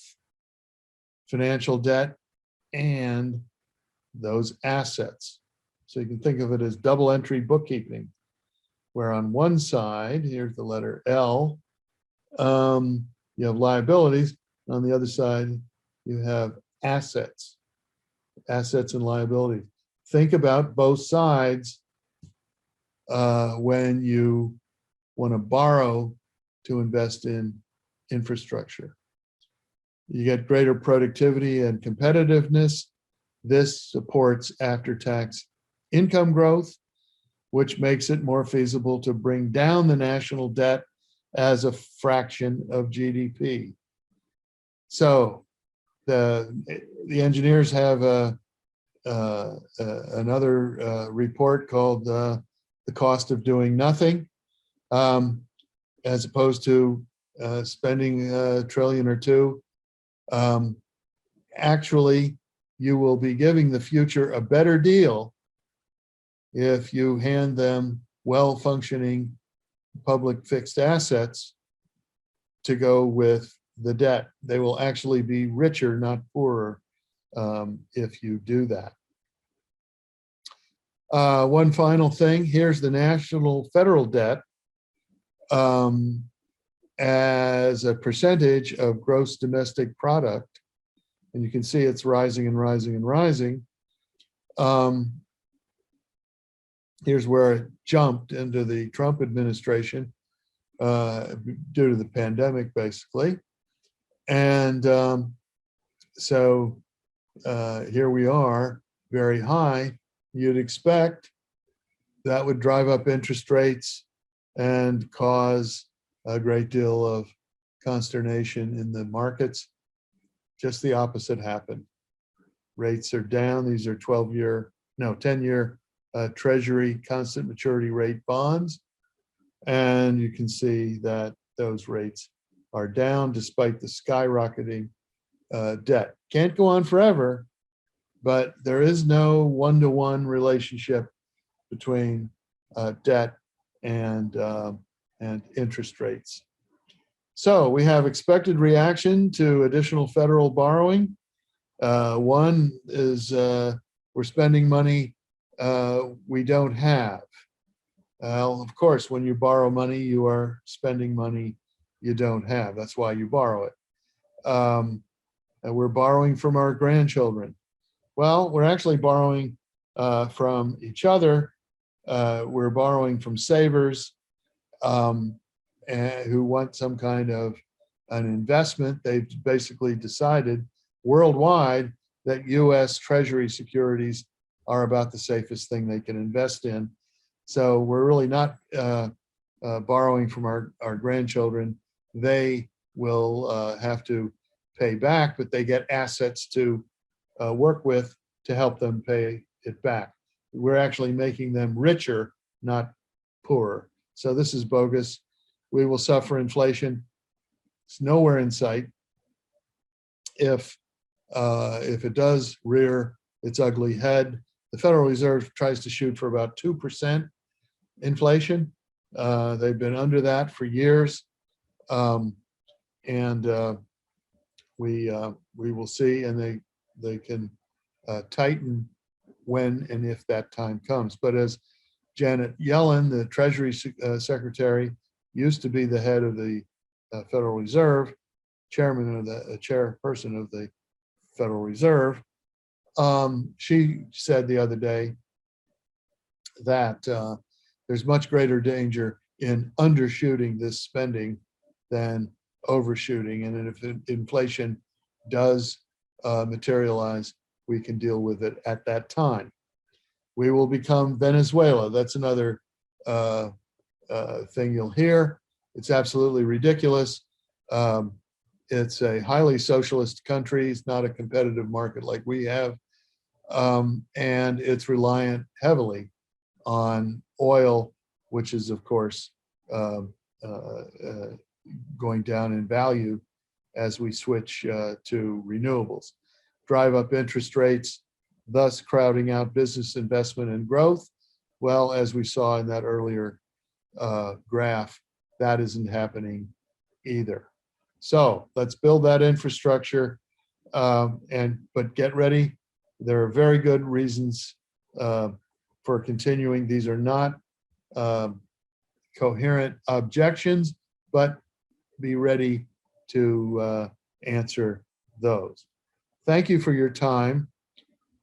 financial debt and those assets. So you can think of it as double entry bookkeeping, where on one side, here's the letter L, you have liabilities. On the other side, you have assets and liabilities. Think about both sides when you want to borrow to invest in infrastructure. You get greater productivity and competitiveness. This supports after-tax income growth, which makes it more feasible to bring down the national debt as a fraction of GDP. So the engineers have another report called the cost of doing nothing, as opposed to spending $1 trillion or $2 trillion. Actually, you will be giving the future a better deal if you hand them well-functioning public fixed assets to go with the debt. They will actually be richer, not poorer, if you do that. One final thing, here's the national federal debt as a percentage of gross domestic product. And you can see it's rising and rising and rising. Here's where it jumped into the Trump administration due to the pandemic, basically. And so here we are, very high. You'd expect that would drive up interest rates and cause a great deal of consternation in the markets. Just the opposite happened. Rates are down. These are 10-year Treasury constant maturity rate bonds. And you can see that those rates are down despite the skyrocketing debt. Can't go on forever, but there is no one-to-one relationship between debt and interest rates. So we have expected reaction to additional federal borrowing. One is we're spending money we don't have. Well, of course, when you borrow money, you are spending money you don't have. That's why you borrow it. And we're borrowing from our grandchildren. Well, we're actually borrowing from each other. We're borrowing from savers who want some kind of an investment. They've basically decided worldwide that US Treasury securities are about the safest thing they can invest in. So we're really not borrowing from our grandchildren. They will have to pay back, but they get assets to work with to help them pay it back. We're actually making them richer, not poorer. So this is bogus. We will suffer inflation. It's nowhere in sight. if it does rear its ugly head, the Federal Reserve tries to shoot for about 2% inflation. They've been under that for years. And we will see, and they can tighten when and if that time comes. But as Janet Yellen, the Treasury Secretary, used to be the head of the Federal Reserve, chairperson of the Federal Reserve, she said the other day that there's much greater danger in undershooting this spending than overshooting. And if inflation does materialize, we can deal with it at that time. We will become Venezuela. That's another thing you'll hear. It's absolutely ridiculous. It's a highly socialist country. It's not a competitive market like we have. And it's reliant heavily on oil, which is, of course, going down in value as we switch to renewables. Drive up interest rates, thus crowding out business investment and growth. Well, as we saw in that earlier graph, that isn't happening either. So let's build that infrastructure, but get ready. There are very good reasons for continuing. These are not coherent objections, but be ready to answer those. Thank you for your time.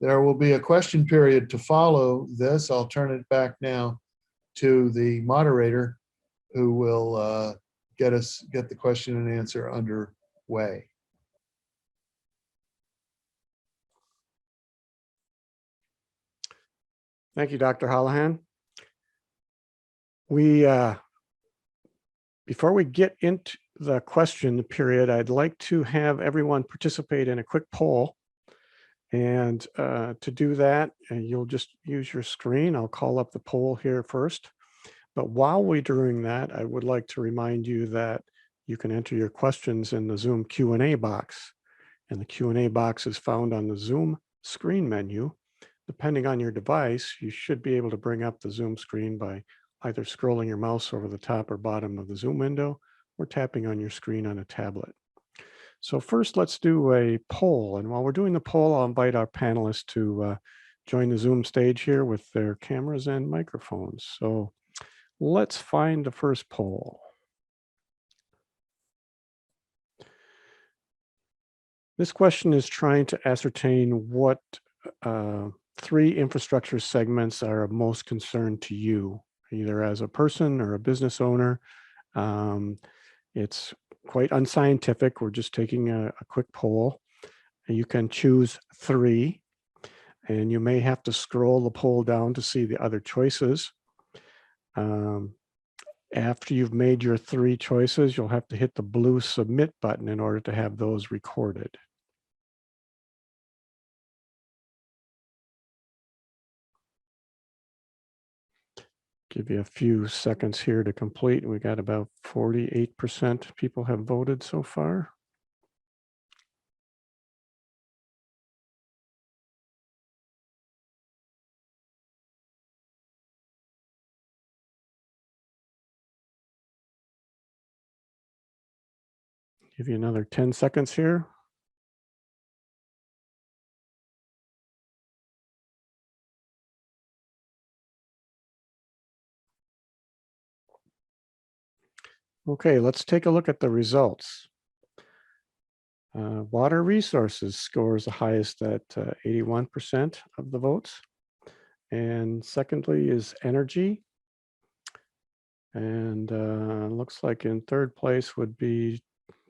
There will be a question period to follow this. I'll turn it back now to the moderator, who will get the question and answer underway. Thank you, Dr. Holohan. Before we get into the question period, I'd like to have everyone participate in a quick poll. And to do that, you'll just use your screen. I'll call up the poll here first. But while we're doing that, I would like to remind you that you can enter your questions in the Zoom Q&A box. And the Q&A box is found on the Zoom screen menu. Depending on your device, you should be able to bring up the Zoom screen by either scrolling your mouse over the top or bottom of the Zoom window or tapping on your screen on a tablet. So first, let's do a poll. And while we're doing the poll, I'll invite our panelists to join the Zoom stage here with their cameras and microphones. So let's find the first poll. This question is trying to ascertain what 3 infrastructure segments are of most concern to you, either as a person or a business owner. It's quite unscientific. We're just taking a quick poll. You can choose 3, and you may have to scroll the poll down to see the other choices. After you've made your 3 choices, you'll have to hit the blue submit button in order to have those recorded. Give you a few seconds here to complete. We got about 48% people have voted so far. Give you another 10 seconds here. Okay, let's take a look at the results. Water resources scores the highest at 81% of the votes. And secondly is energy. And looks like in third place would be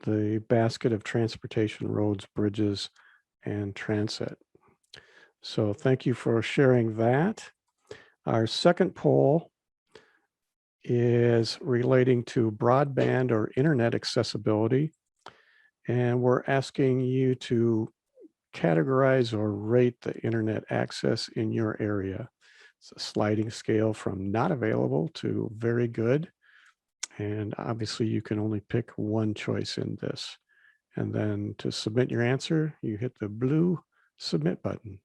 the basket of transportation, roads, bridges, and transit. So thank you for sharing that. Our second poll is relating to broadband or internet accessibility. And we're asking you to categorize or rate the internet access in your area. It's a sliding scale from not available to very good. And obviously you can only pick one choice in this. And then to submit your answer, you hit the blue submit button.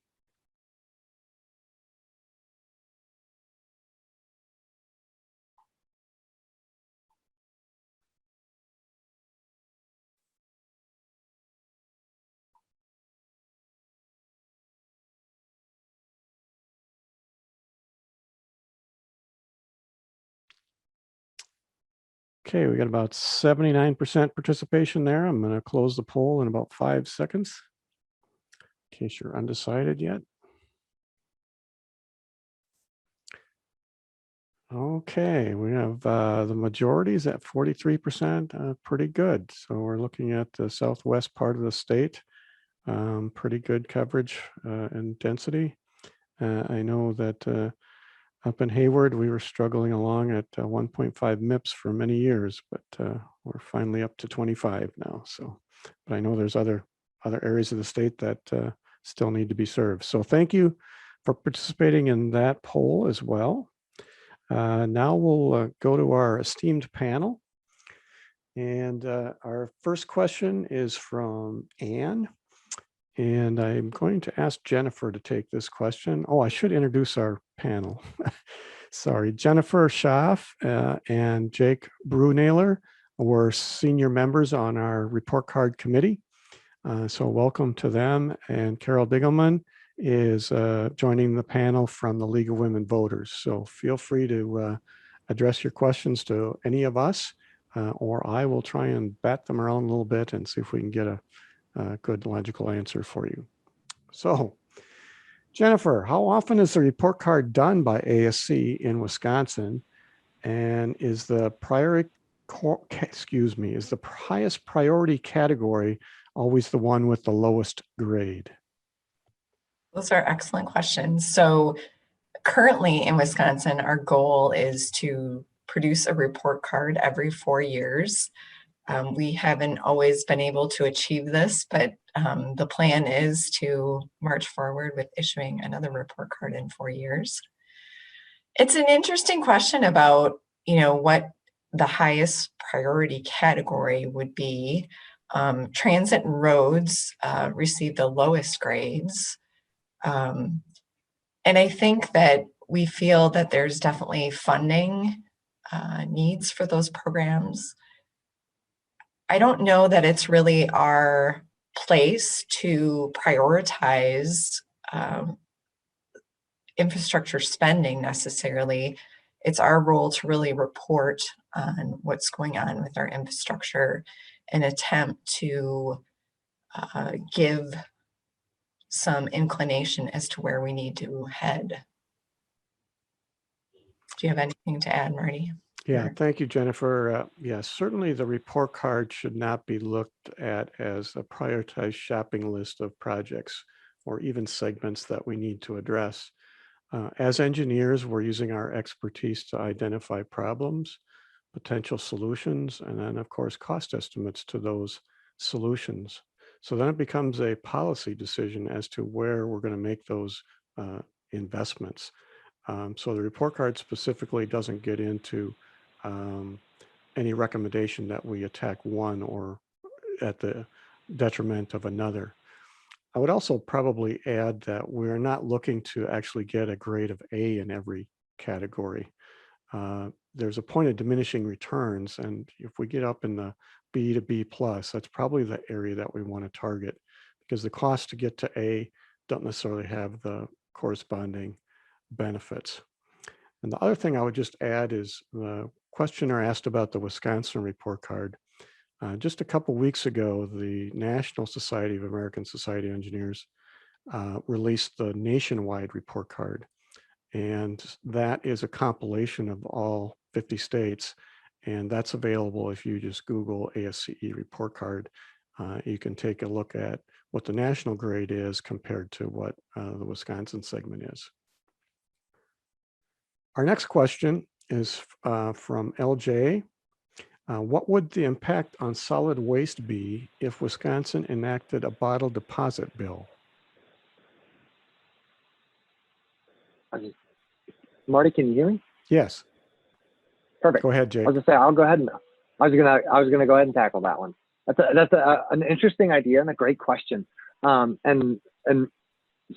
Okay, we got about 79% participation there. I'm going to close the poll in about 5 seconds, in case you're undecided yet. Okay, we have the majorities at 43%, pretty good. So we're looking at the southwest part of the state, pretty good coverage and density. I know that up in Hayward, we were struggling along at 1.5 MIPS for many years, but we're finally up to 25 now. So, but I know there's other areas of the state that still need to be served. So thank you for participating in that poll as well. Now we'll go to our esteemed panel. And our first question is from Anne. And I'm going to ask Jennifer to take this question. Oh, I should introduce our panel. Sorry, Jennifer Schaff and Jake Brunailer were senior members on our report card committee. So welcome to them. And Carol Diggleman is joining the panel from the League of Women Voters. So feel free to address your questions to any of us, or I will try and bat them around a little bit and see if we can get a good logical answer for you. So, Jennifer, how often is the report card done by ASCE in Wisconsin? And is the highest priority category always the one with the lowest grade? Those are excellent questions. So currently in Wisconsin, our goal is to produce a report card every 4 years. We haven't always been able to achieve this, but the plan is to march forward with issuing another report card in 4 years. It's an interesting question about, what the highest priority category would be. Transit and roads receive the lowest grades. And I think that we feel that there's definitely funding needs for those programs. I don't know that it's really our place to prioritize infrastructure spending necessarily. It's our role to really report on what's going on with our infrastructure and attempt to give some inclination as to where we need to head. Do you have anything to add, Marty? Yeah, thank you, Jennifer. Yeah, certainly the report card should not be looked at as a prioritized shopping list of projects or even segments that we need to address. As engineers, we're using our expertise to identify problems, potential solutions, and then, of course, cost estimates to those solutions. So then it becomes a policy decision as to where we're going to make those investments. So the report card specifically doesn't get into any recommendation that we attack one or at the detriment of another. I would also probably add that we're not looking to actually get a grade of A in every category. There's a point of diminishing returns, and if we get up in the B to B plus, that's probably the area that we want to target, because the cost to get to A don't necessarily have the corresponding benefits. And the other thing I would just add is the questioner asked about the Wisconsin report card. Just a couple weeks ago, the National Society of American Society Engineers released the nationwide report card. And that is a compilation of all 50 states. And that's available if you just Google ASCE report card. You can take a look at what the national grade is compared to what the Wisconsin segment is. Our next question is from LJ. What would the impact on solid waste be if Wisconsin enacted a bottle deposit bill? Marty, can you hear me? Yes. Perfect. Go ahead, Jake. I was gonna say I'll go ahead and I was gonna go ahead and tackle that one. An interesting idea and a great question. And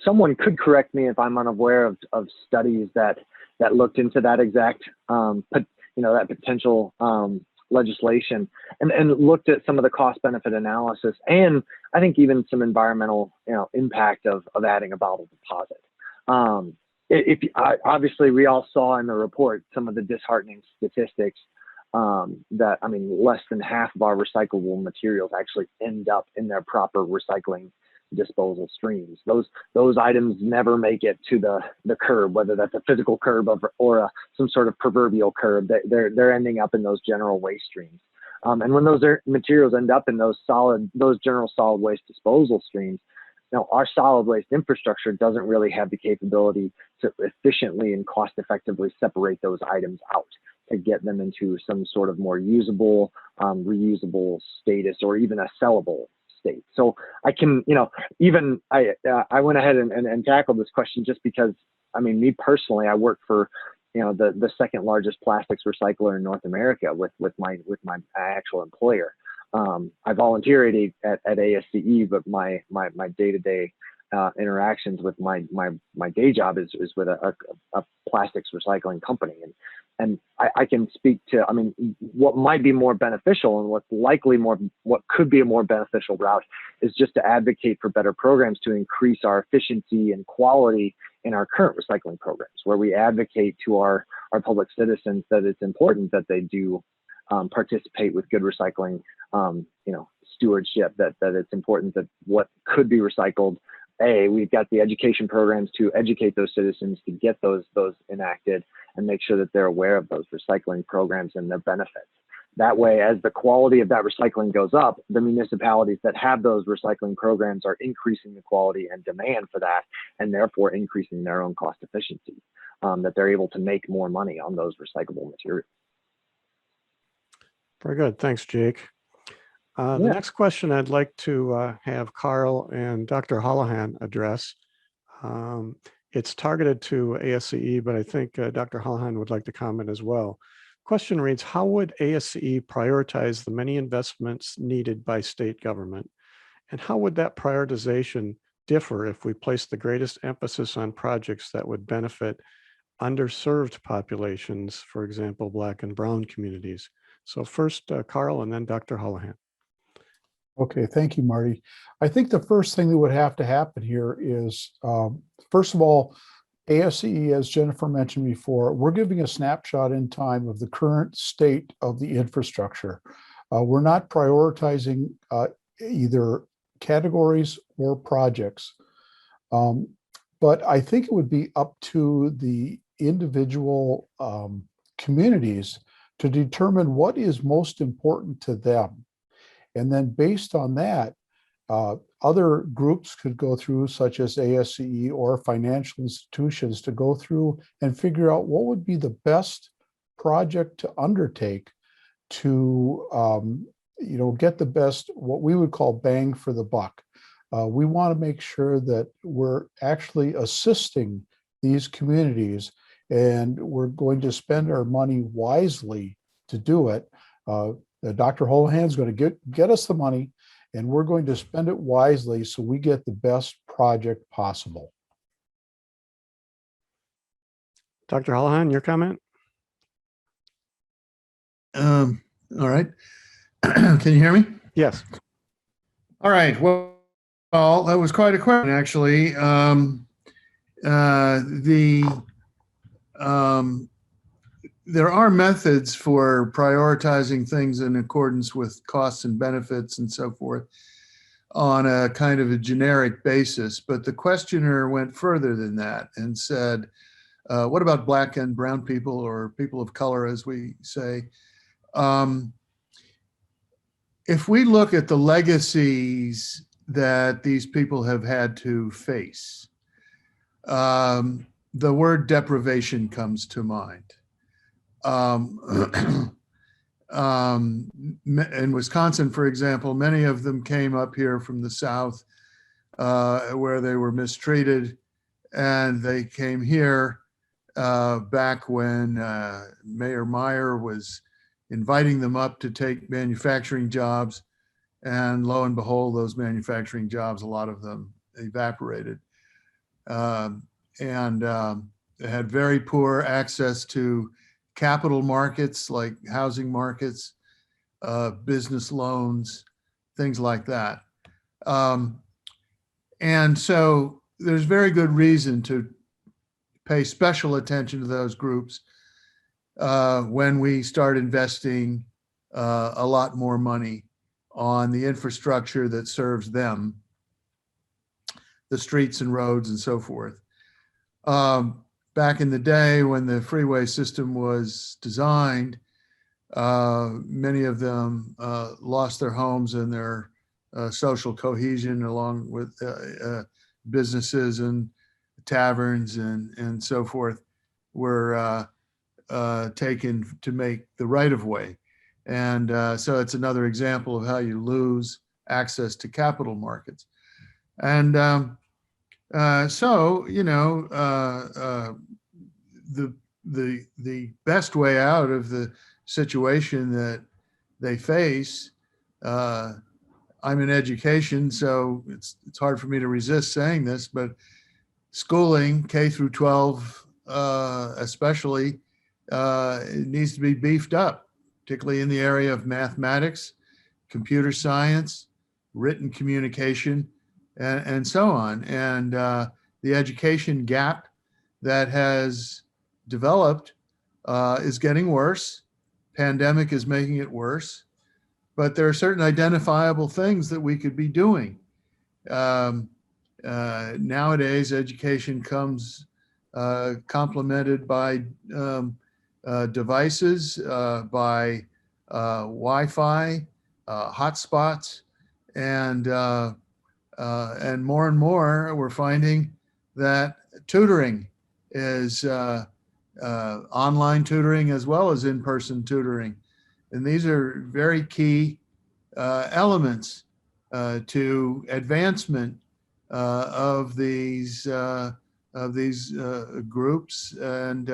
someone could correct me if I'm unaware of studies that looked into that exact, that potential legislation and looked at some of the cost benefit analysis, and I think even some environmental impact of adding a bottle deposit. Obviously we all saw in the report some of the disheartening statistics that, I mean, less than half of our recyclable materials actually end up in their proper recycling disposal streams. Those items never make it to the curb, whether that's a physical curb or some sort of proverbial curb. They're ending up in those general waste streams. And when those materials end up in those general solid waste disposal streams, our solid waste infrastructure doesn't really have the capability to efficiently and cost effectively separate those items out to get them into some sort of more usable, reusable status, or even a sellable state. So I can, I went ahead and tackled this question just because, I mean, me personally, I work for, the second largest plastics recycler in North America with my actual employer. I volunteer at ASCE, but my day-to-day interactions with my day job is with a plastics recycling company, and I can speak to, I mean, what might be more beneficial and what could be a more beneficial route is just to advocate for better programs to increase our efficiency and quality in our current recycling programs, where we advocate to our public citizens that it's important that they do participate with good recycling, stewardship, that it's important that what could be recycled, we've got the education programs to educate those citizens to get those enacted and make sure that they're aware of those recycling programs and their benefits. That way, as the quality of that recycling goes up, the municipalities that have those recycling programs are increasing the quality and demand for that, and therefore increasing their own cost efficiency, that they're able to make more money on those recyclable materials. Very good. Thanks, Jake. The next question I'd like to have Carl and Dr. Holohan address. It's targeted to ASCE, but I think Dr. Holohan would like to comment as well. Question reads, how would ASCE prioritize the many investments needed by state government? And how would that prioritization differ if we place the greatest emphasis on projects that would benefit underserved populations, for example, Black and Brown communities? So first, Carl, and then Dr. Holohan. Okay, thank you, Marty. I think the first thing that would have to happen here is, first of all, ASCE, as Jennifer mentioned before, we're giving a snapshot in time of the current state of the infrastructure. We're not prioritizing either categories or projects. But I think it would be up to the individual communities to determine what is most important to them. And then based on that, other groups could go through, such as ASCE or financial institutions, to go through and figure out what would be the best project to undertake to get the best, what we would call bang for the buck. We want to make sure that we're actually assisting these communities, and we're going to spend our money wisely to do it. Dr. Holohan is going to get us the money, and we're going to spend it wisely so we get the best project possible. Dr. Holohan, your comment? All right. Can you hear me? Yes. All right. Well, that was quite a question, actually. There are methods for prioritizing things in accordance with costs and benefits and so forth on a kind of a generic basis. But the questioner went further than that and said, what about Black and Brown people, or people of color, as we say? If we look at the legacies that these people have had to face, the word deprivation comes to mind. In Wisconsin, for example, many of them came up here from the South where they were mistreated, and they came here back when Mayor Meyer was inviting them up to take manufacturing jobs, And lo and behold, those manufacturing jobs, a lot of them evaporated. They had very poor access to capital markets like housing markets, business loans, things like that. And so there's very good reason to pay special attention to those groups when we start investing a lot more money on the infrastructure that serves them, the streets and roads and so forth. Back in the day when the freeway system was designed, many of them lost their homes and their social cohesion, along with businesses and taverns and so forth, were taken to make the right of way. And so it's another example of how you lose access to capital markets. And so, you know, the best way out of the situation that they face, I'm in education, so it's hard for me to resist saying this, but schooling, K through 12 especially, it needs to be beefed up, particularly in the area of mathematics, computer science, written communication, and so on. And the education gap that has developed is getting worse. Pandemic is making it worse, but there are certain identifiable things that we could be doing. Nowadays, education comes complemented by devices, by Wi-Fi, hotspots, and more we're finding that tutoring is online tutoring as well as in-person tutoring. And these are very key elements to advancement of these groups. And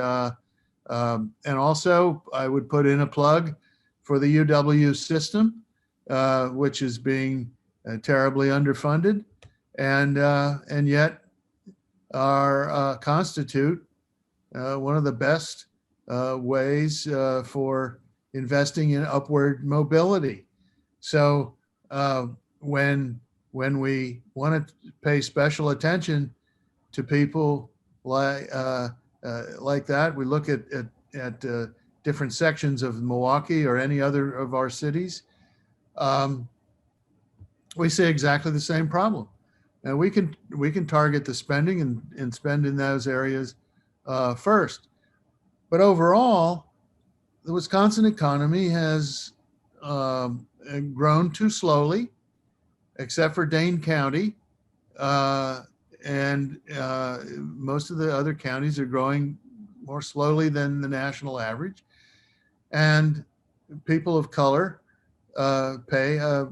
also I would put in a plug for the UW system, which is being terribly underfunded, and yet constitute one of the best ways for investing in upward mobility. So when we want to pay special attention to people like that, we look at different sections of Milwaukee or any other of our cities. We see exactly the same problem, and we can target the spending and spend in those areas first. But overall, the Wisconsin economy has grown too slowly, except for Dane County, and most of the other counties are growing more slowly than the national average. And people of color pay a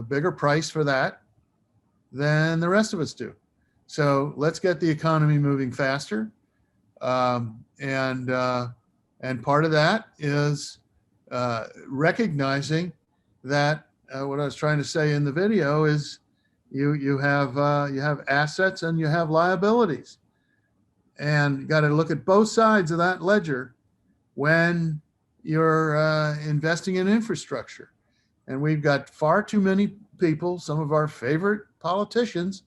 bigger price for that than the rest of us do. So let's get the economy moving faster. And part of that is recognizing that what I was trying to say in the video is you have assets and you have liabilities, and you got to look at both sides of that ledger when you're investing in infrastructure. And we've got far too many people, some of our favorite politicians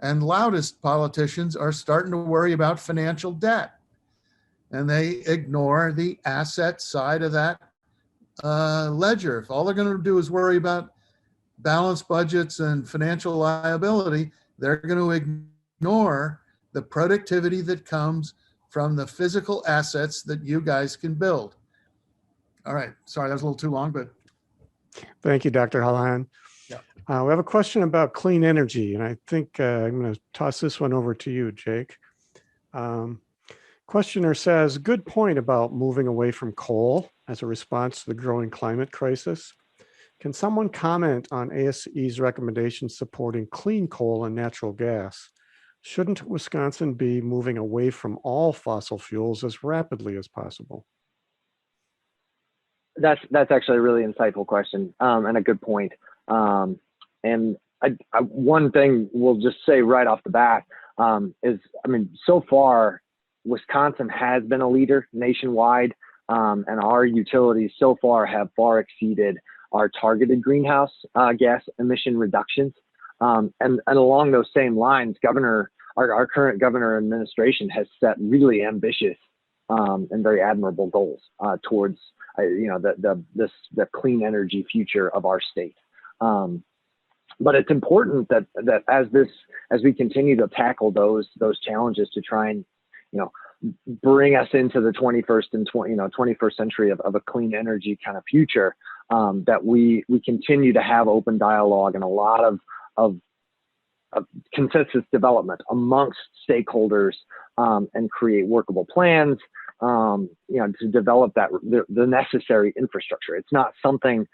and loudest politicians, are starting to worry about financial debt, and they ignore the asset side of that ledger. If all they're going to do is worry about balanced budgets and financial liability, they're going to ignore the productivity that comes from the physical assets that you guys can build. All right. Sorry, that was a little too long, but. Thank you, Dr. Hallahan. Yeah. We have a question about clean energy, and I think I'm going to toss this one over to you, Jake. Questioner says, good point about moving away from coal as a response to the growing climate crisis. Can someone comment on ASCE's recommendations supporting clean coal and natural gas? Shouldn't Wisconsin be moving away from all fossil fuels as rapidly as possible? That's actually a really insightful question, and a good point. And one thing we'll just say right off the bat is, I mean, so far, Wisconsin has been a leader nationwide, and our utilities so far have far exceeded our targeted greenhouse gas emission reductions. And along those same lines, our current governor administration has set really ambitious and very admirable goals towards the clean energy future of our state. But it's important that as we continue to tackle those challenges to try and bring us into the 21st century of a clean energy kind of future, that we continue to have open dialogue and a lot of consensus development amongst stakeholders, and create workable plans, to develop the necessary infrastructure. It's not something,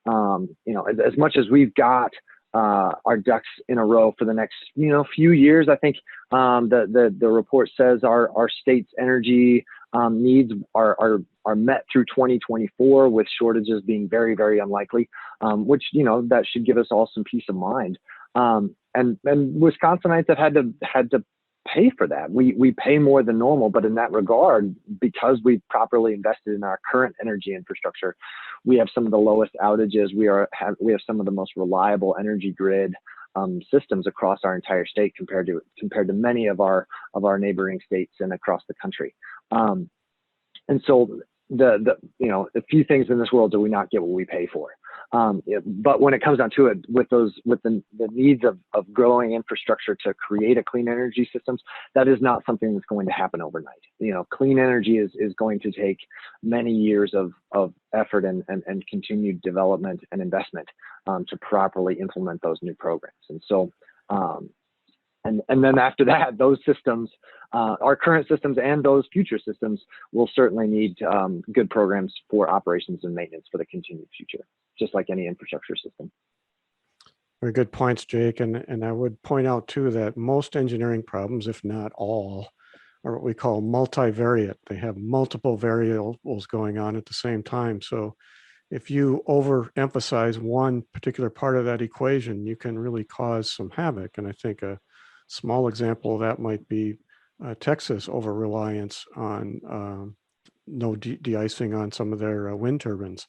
as much as we've got our ducks in a row for the next few years. I think the report says our state's energy needs are met through 2024, with shortages being very, very unlikely, which that should give us all some peace of mind. And Wisconsinites have had to pay for that. We pay more than normal, but in that regard, because we've properly invested in our current energy infrastructure, we have some of the lowest outages. We have some of the most reliable energy grid systems across our entire state compared to many of our neighboring states and across the country. And so a few things in this world do we not get what we pay for. But when it comes down to it, with the needs of growing infrastructure to create a clean energy systems, that is not something that's going to happen overnight. Clean energy is going to take many years of effort and continued development and investment to properly implement those new programs. And so, and then after that, those systems, our current systems and those future systems, will certainly need good programs for operations and maintenance for the continued future, just like any infrastructure system. Very good points, Jake. And I would point out too that most engineering problems, if not all, are what we call multivariate. They have multiple variables going on at the same time. So if you overemphasize one particular part of that equation, you can really cause some havoc. And I think a small example of that might be Texas over-reliance on no de-icing on some of their wind turbines.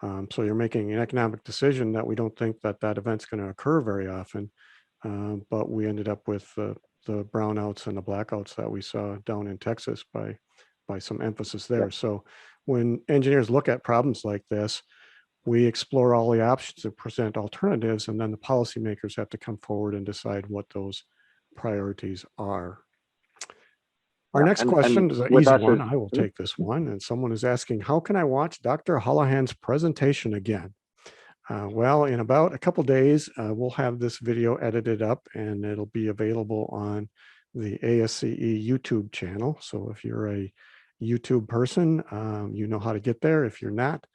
So you're making an economic decision that we don't think that event's going to occur very often, but we ended up with the brownouts and the blackouts that we saw down in Texas by some emphasis there. Yeah. So when engineers look at problems like this, we explore all the options and present alternatives, and then the policymakers have to come forward and decide what those priorities are. Our next question is an easy one. I will take this one. And someone is asking, how can I watch Dr. Holohan's presentation again? Well, in about a couple days, we'll have this video edited up and it'll be available on the ASCE YouTube channel. So if you're a YouTube person, you know how to get there. If you're not,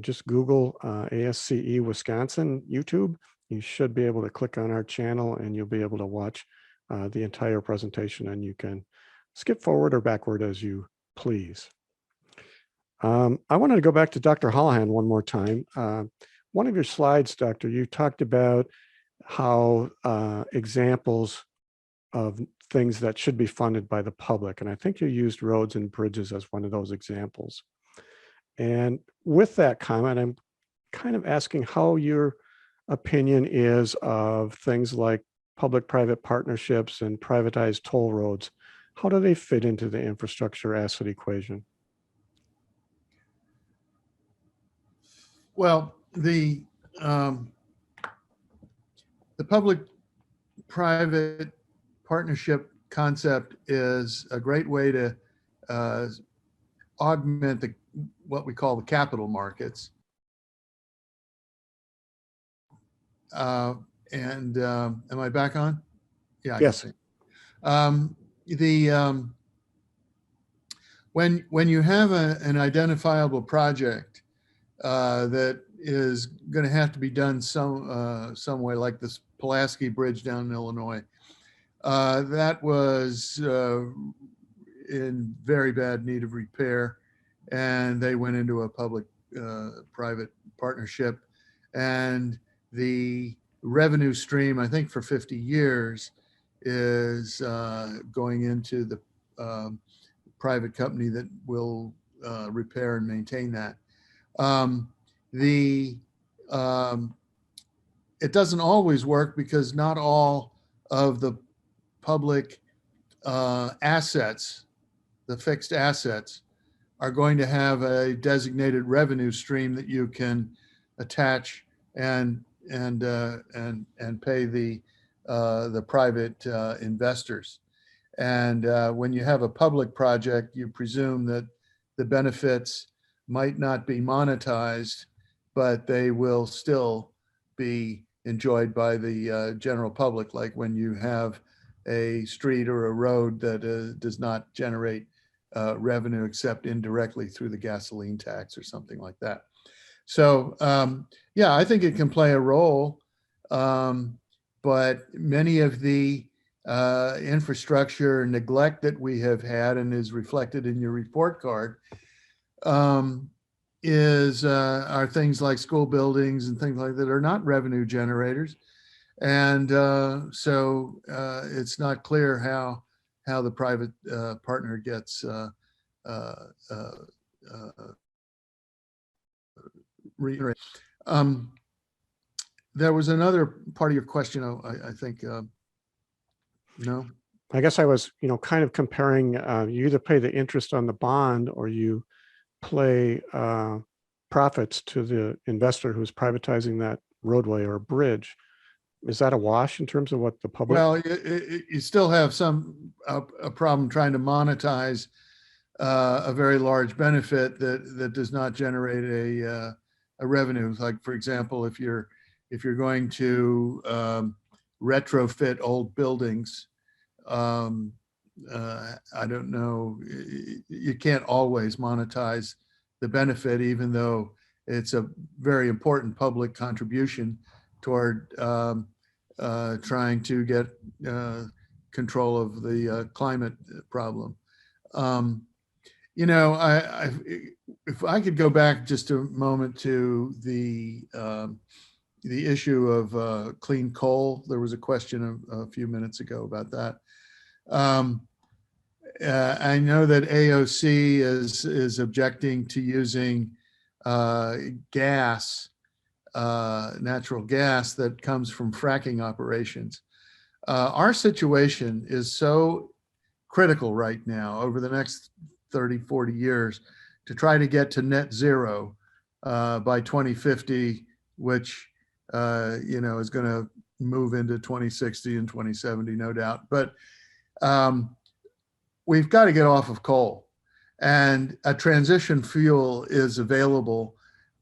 just Google ASCE Wisconsin YouTube. You should be able to click on our channel and you'll be able to watch the entire presentation, and you can skip forward or backward as you please. I wanted to go back to Dr. Holohan one more time. One of your slides, Doctor, you talked about how examples of things that should be funded by the public. And I think you used roads and bridges as one of those examples. And with that comment, I'm kind of asking how your opinion is of things like public-private partnerships and privatized toll roads. How do they fit into the infrastructure asset equation? Well, the public-private partnership concept is a great way to augment what we call the capital markets. And am I back on? Yeah. Yes. When you have an identifiable project that is going to have to be done some way, like this Pulaski Bridge down in Illinois, that was in very bad need of repair, and they went into a public-private partnership, and the revenue stream, I think for 50 years, is going into the private company that will repair and maintain that. It doesn't always work because not all of the public assets, the fixed assets, are going to have a designated revenue stream that you can attach and pay the private investors. And when you have a public project, you presume that the benefits might not be monetized, but they will still be enjoyed by the general public, like when you have a street or a road that does not generate revenue except indirectly through the gasoline tax or something like that. So yeah, I think it can play a role, but many of the infrastructure neglect that we have had, and is reflected in your report card, are things like school buildings and things like that are not revenue generators. And so it's not clear how the private partner gets there was another part of your question, I think, no? I guess I was, kind of comparing, you either pay the interest on the bond or you pay profits to the investor who's privatizing that roadway or bridge. Is that a wash in terms of what the public? Well, you still have a problem trying to monetize a very large benefit that does not generate a revenue. Like, for example, if you're going to retrofit old buildings, I don't know, you can't always monetize the benefit, even though it's a very important public contribution toward trying to get control of the climate problem. If I could go back just a moment to the issue of clean coal, there was a question a few minutes ago about that. I know that AOC is objecting to using gas, natural gas that comes from fracking operations. Our situation is so critical right now over the next 30, 40 years to try to get to net zero by 2050, which is going to move into 2060 and 2070, no doubt. But we've got to get off of coal, and a transition fuel is available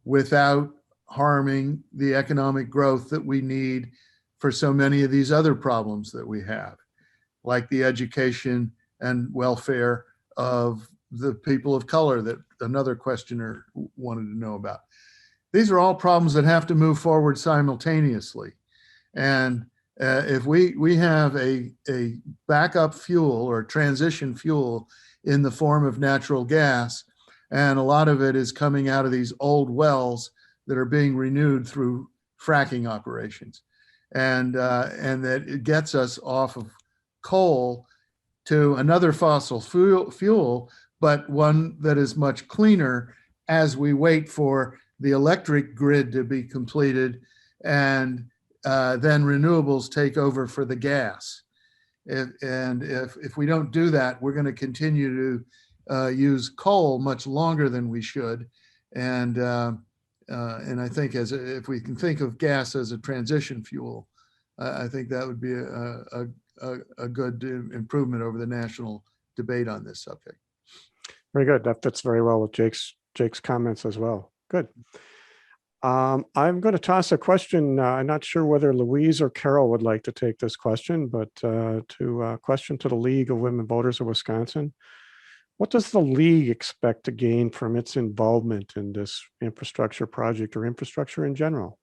without harming the economic growth that we need for so many of these other problems that we have, like the education and welfare of the people of color that another questioner wanted to know about. These are all problems that have to move forward simultaneously. And if we have a backup fuel or transition fuel in the form of natural gas, and a lot of it is coming out of these old wells that are being renewed through fracking operations, and that it gets us off of coal to another fossil fuel, but one that is much cleaner as we wait for the electric grid to be completed, and then renewables take over for the gas. If we don't do that, we're going to continue to use coal much longer than we should. And I think if we can think of gas as a transition fuel, I think that would be a good improvement over the national debate on this subject. Very good. That fits very well with Jake's comments as well. Good. I'm going to toss a question. I'm not sure whether Louise or Carol would like to take this question, but question to the League of Women Voters of Wisconsin. What does the League expect to gain from its involvement in this infrastructure project or infrastructure in general?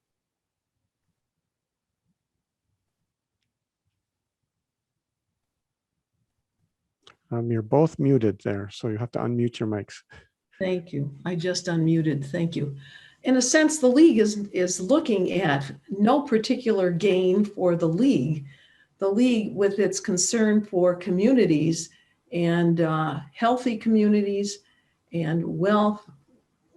You're both muted there, so you have to unmute your mics. Thank you. I just unmuted. Thank you. in a sense, the league is looking at no particular gain for the league. The league, with its concern for communities and healthy communities and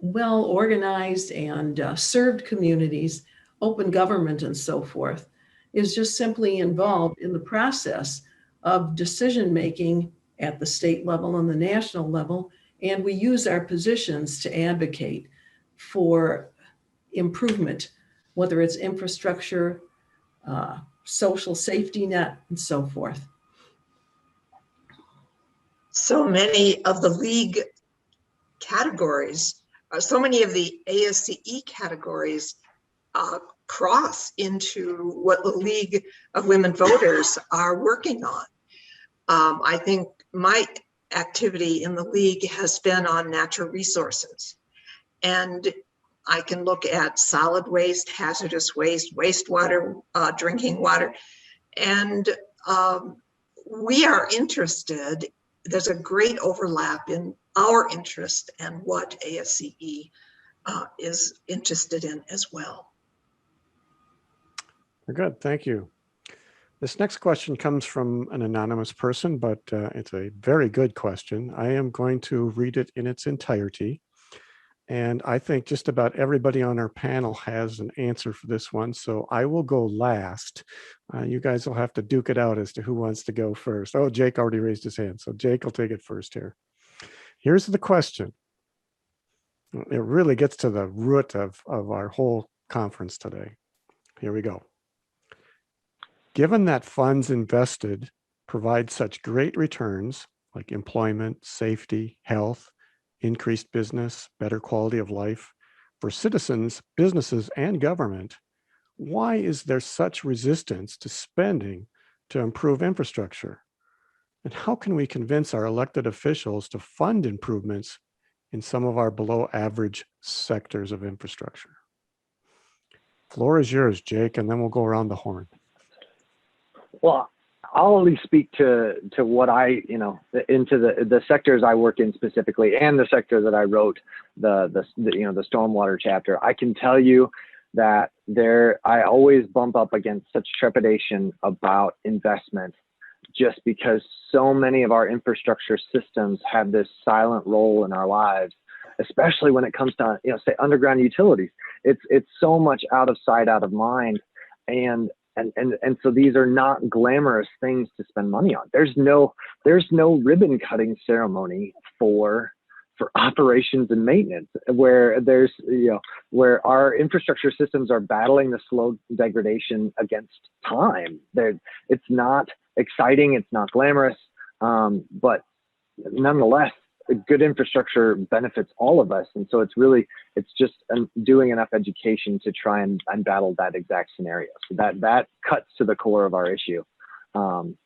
well-organized and served communities, open government and so forth, is just simply involved in the process of decision-making at the state level and the national level. And we use our positions to advocate for improvement, whether it's infrastructure, social safety net, and so forth. So many of the league categories, so many of the ASCE categories cross into what the League of Women Voters are working on. I think my activity in the league has been on natural resources, and I can look at solid waste, hazardous waste, wastewater, drinking water, and we are interested. There's a great overlap in our interest and what ASCE is interested in as well. Very good, thank you. This next question comes from an anonymous person, but it's a very good question. I am going to read it in its entirety. And I think just about everybody on our panel has an answer for this one. So I will go last. You guys will have to duke it out as to who wants to go first. Oh, Jake already raised his hand. So Jake will take it first here. Here's the question. It really gets to the root of our whole conference today. Here we go. Given that funds invested provide such great returns like employment, safety, health, increased business, better quality of life for citizens, businesses, and government, why is there such resistance to spending to improve infrastructure? And how can we convince our elected officials to fund improvements in some of our below average sectors of infrastructure? Floor is yours, Jake, and then we'll go around the horn. Well, I'll only speak to what I, into the sectors I work in specifically, and the sector that I wrote the stormwater chapter. I can tell you that I always bump up against such trepidation about investment, just because so many of our infrastructure systems have this silent role in our lives, especially when it comes to, say, underground utilities. It's so much out of sight, out of mind, and so these are not glamorous things to spend money on. There's no ribbon cutting ceremony for operations and maintenance, where where our infrastructure systems are battling the slow degradation against time. It's not exciting, it's not glamorous, but nonetheless, good infrastructure benefits all of us. And so it's just doing enough education to try and battle that exact scenario. So that cuts to the core of our issue, and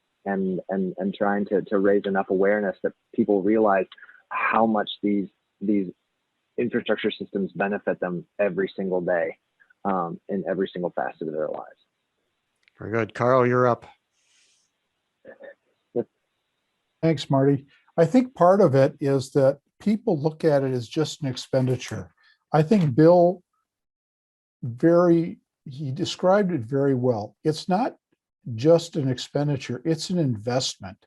trying to raise enough awareness that people realize how much these infrastructure systems benefit them every single day, in every single facet of their lives. Very good. Carl, you're up. Thanks, Marty. I think part of it is that people look at it as just an expenditure. I think Bill he described it very well. It's not just an expenditure, it's an investment.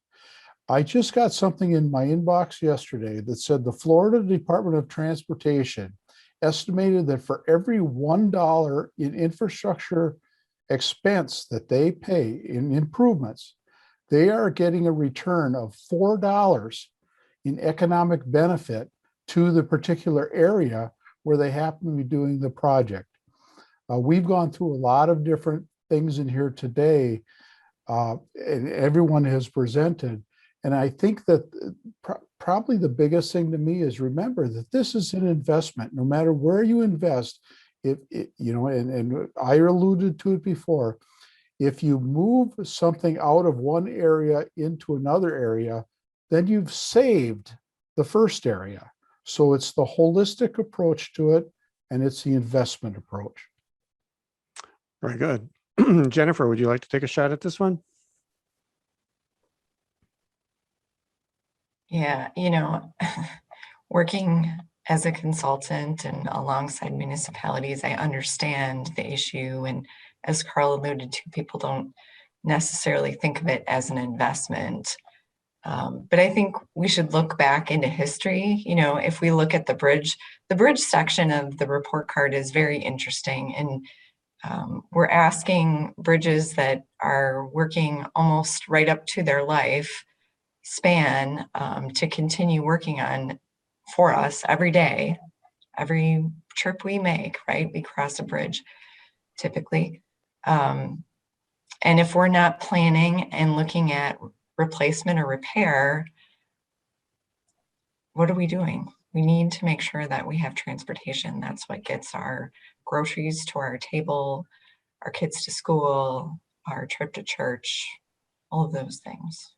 I just got something in my inbox yesterday that said the Florida Department of Transportation estimated that for every $1 in infrastructure expense that they pay in improvements, they are getting a return of $4 in economic benefit to the particular area where they happen to be doing the project. We've gone through a lot of different things in here today, and everyone has presented. And I think that probably the biggest thing to me is remember that this is an investment. No matter where you invest, and I alluded to it before, if you move something out of one area into another area, then you've saved the first area. So it's the holistic approach to it, and it's the investment approach. Very good. Jennifer, would you like to take a shot at this one? Yeah, working as a consultant and alongside municipalities, I understand the issue. And as Carl alluded to, people don't necessarily think of it as an investment. But I think we should look back into history. You know, if we look at the bridge section of the report card is very interesting. And we're asking bridges that are working almost right up to their life span to continue working on for us every day, every trip we make, right? We cross a bridge typically. And if we're not planning and looking at replacement or repair, what are we doing? We need to make sure that we have transportation. That's what gets our groceries to our table, our kids to school, our trip to church, all of those things.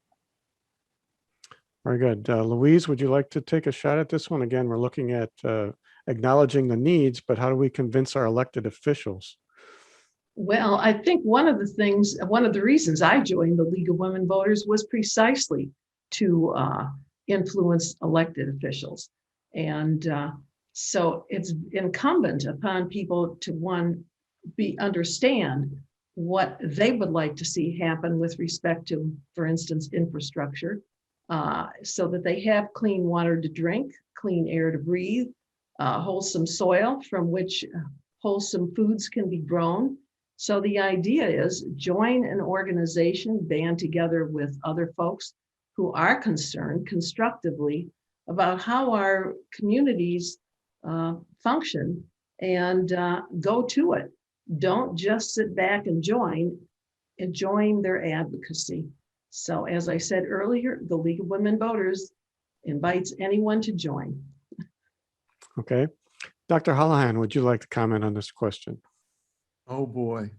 Very good. Louise, would you like to take a shot at this one? Again, we're looking at acknowledging the needs, but how do we convince our elected officials? Well, I think one of the reasons I joined the League of Women Voters was precisely to influence elected officials. And so it's incumbent upon people to understand what they would like to see happen with respect to, for instance, infrastructure, so that they have clean water to drink, clean air to breathe, wholesome soil from which wholesome foods can be grown. So the idea is join an organization, band together with other folks who are concerned constructively about how our communities function, and go to it. Don't just sit back and join their advocacy. So as I said earlier, the League of Women Voters invites anyone to join. Okay. Dr. Holohan, would you like to comment on this question? Oh, boy.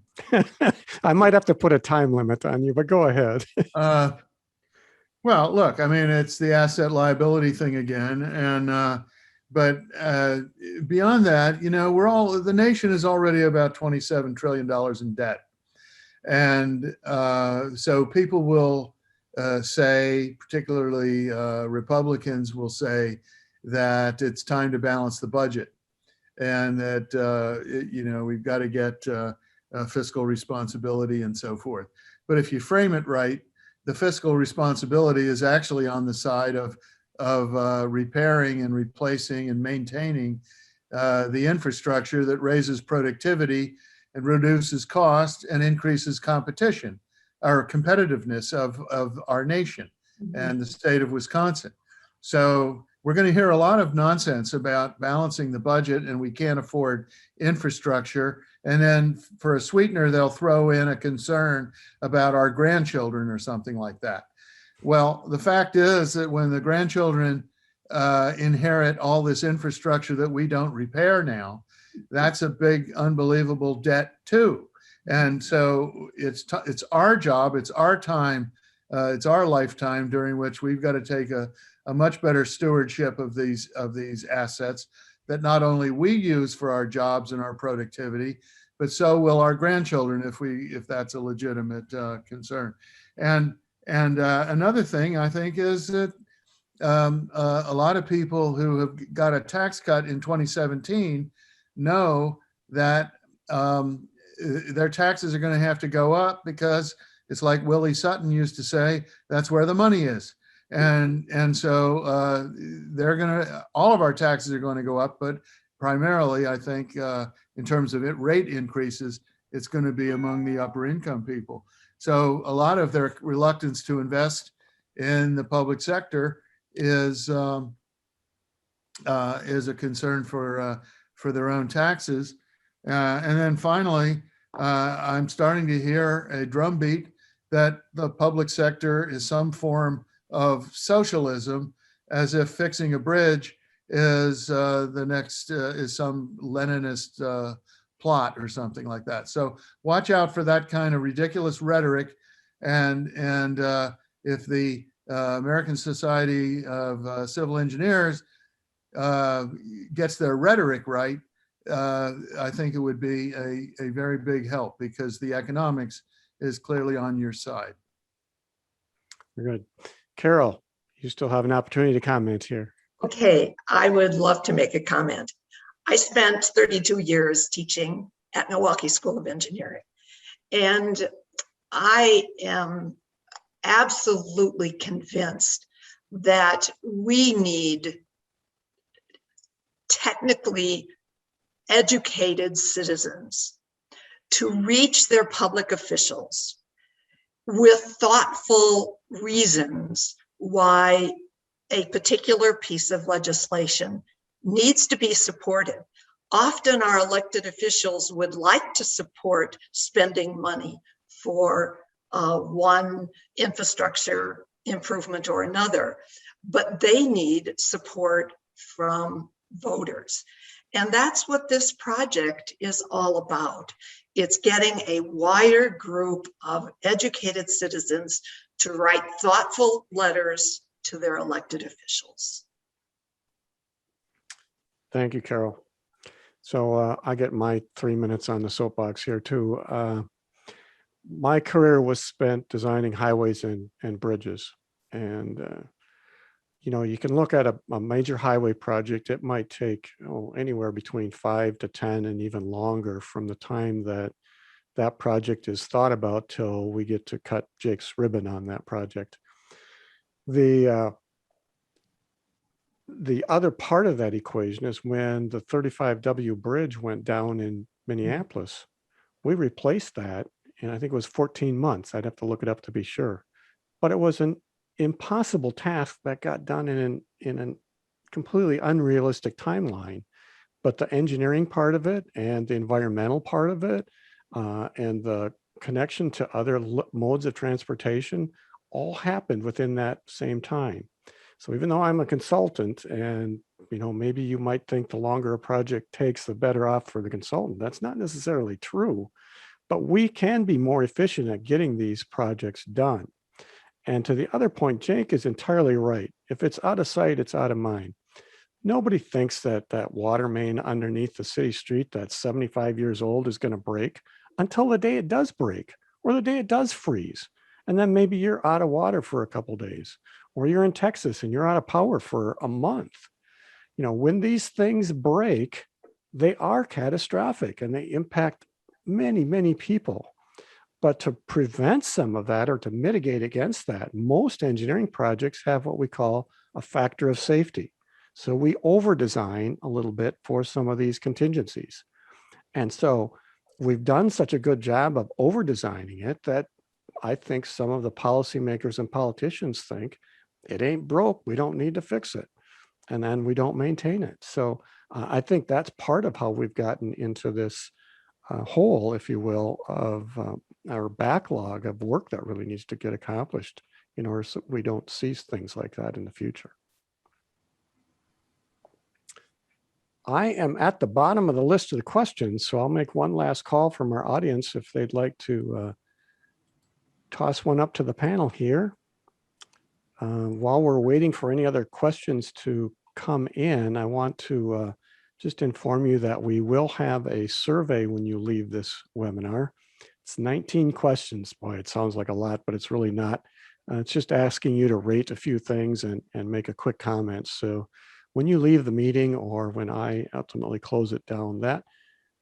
I might have to put a time limit on you, but go ahead. Well, look, I mean, it's the asset liability thing again. And, but beyond that, you know, the nation is already about $27 trillion in debt. And so people will say, particularly Republicans will say that it's time to balance the budget, and that, you know, we've got to get fiscal responsibility and so forth. But if you frame it right, the fiscal responsibility is actually on the side of repairing and replacing and maintaining the infrastructure that raises productivity and reduces cost and increases competition, or competitiveness of our nation and the state of Wisconsin. So we're going to hear a lot of nonsense about balancing the budget and we can't afford infrastructure. And then for a sweetener, they'll throw in a concern about our grandchildren or something like that. Well, the fact is that when the grandchildren inherit all this infrastructure that we don't repair now, that's a big, unbelievable debt too. And so it's our job, it's our time, it's our lifetime during which we've got to take a much better stewardship of these assets that not only we use for our jobs and our productivity, but so will our grandchildren if that's a legitimate concern. And another thing I think is that a lot of people who have got a tax cut in 2017 know that their taxes are going to have to go up, because it's like Willie Sutton used to say, that's where the money is. And so all of our taxes are going to go up, but primarily I think in terms of rate increases, it's going to be among the upper income people. So a lot of their reluctance to invest in the public sector is a concern for their own taxes. And then finally, I'm starting to hear a drumbeat that the public sector is some form of socialism, as if fixing a bridge is the next is some Leninist plot or something like that. So watch out for that kind of ridiculous rhetoric. And if the American Society of Civil Engineers gets their rhetoric right, I think it would be a very big help, because the economics is clearly on your side. Very good. Carol, you still have an opportunity to comment here. Okay, I would love to make a comment. I spent 32 years teaching at Milwaukee School of Engineering, and I am absolutely convinced that we need technically educated citizens to reach their public officials with thoughtful reasons why a particular piece of legislation needs to be supported. Often our elected officials would like to support spending money for one infrastructure improvement or another, but they need support from voters. And that's what this project is all about. It's getting a wider group of educated citizens to write thoughtful letters to their elected officials. Thank you, Carol. So I get my 3 minutes on the soapbox here too. My career was spent designing highways and bridges. And, you know, you can look at a major highway project. It might take anywhere between 5 to 10 and even longer from the time that that project is thought about till we get to cut Jake's ribbon on that project. The other part of that equation is when the 35W bridge went down in Minneapolis, we replaced that, and I think it was 14 months. I'd have to look it up to be sure. But it was an impossible task that got done in a completely unrealistic timeline. But the engineering part of it and the environmental part of it and the connection to other modes of transportation all happened within that same time. So even though I'm a consultant and, you know, maybe you might think the longer a project takes, the better off for the consultant. That's not necessarily true, but we can be more efficient at getting these projects done. And to the other point, Jake is entirely right. If it's out of sight, it's out of mind. Nobody thinks that that water main underneath the city street that's 75 years old is going to break until the day it does break or the day it does freeze. And then maybe you're out of water for a couple days, or you're in Texas and you're out of power for a month. You know, when these things break, they are catastrophic and they impact many, many people. But to prevent some of that or to mitigate against that, most engineering projects have what we call a factor of safety. So we over-design a little bit for some of these contingencies. And so we've done such a good job of over-designing it that I think some of the policymakers and politicians think it ain't broke, we don't need to fix it. And then we don't maintain it. So I think that's part of how we've gotten into this hole, if you will, of our backlog of work that really needs to get accomplished in order so we don't see things like that in the future. I am at the bottom of the list of the questions, so I'll make one last call from our audience if they'd like to toss one up to the panel here. While we're waiting for any other questions to come in, I want to just inform you that we will have a survey when you leave this webinar. It's 19 questions. Boy, it sounds like a lot, but it's really not. It's just asking you to rate a few things and make a quick comment. So when you leave the meeting or when I ultimately close it down, that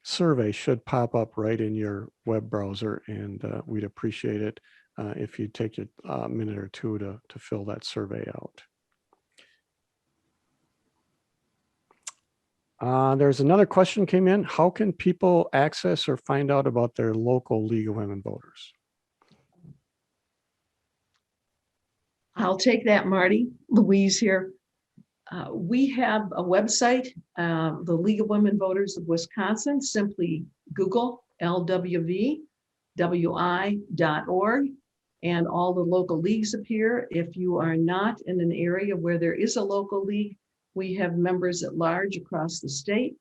survey should pop up right in your web browser, and we'd appreciate it if you take a minute or two to fill that survey out. There's another question came in. How can people access or find out about their local League of Women Voters? I'll take that, Marty. Louise here. We have a website, the League of Women Voters of Wisconsin. Simply Google LWV-WI.org and all the local leagues appear. If you are not in an area where there is a local league, we have members at large across the state.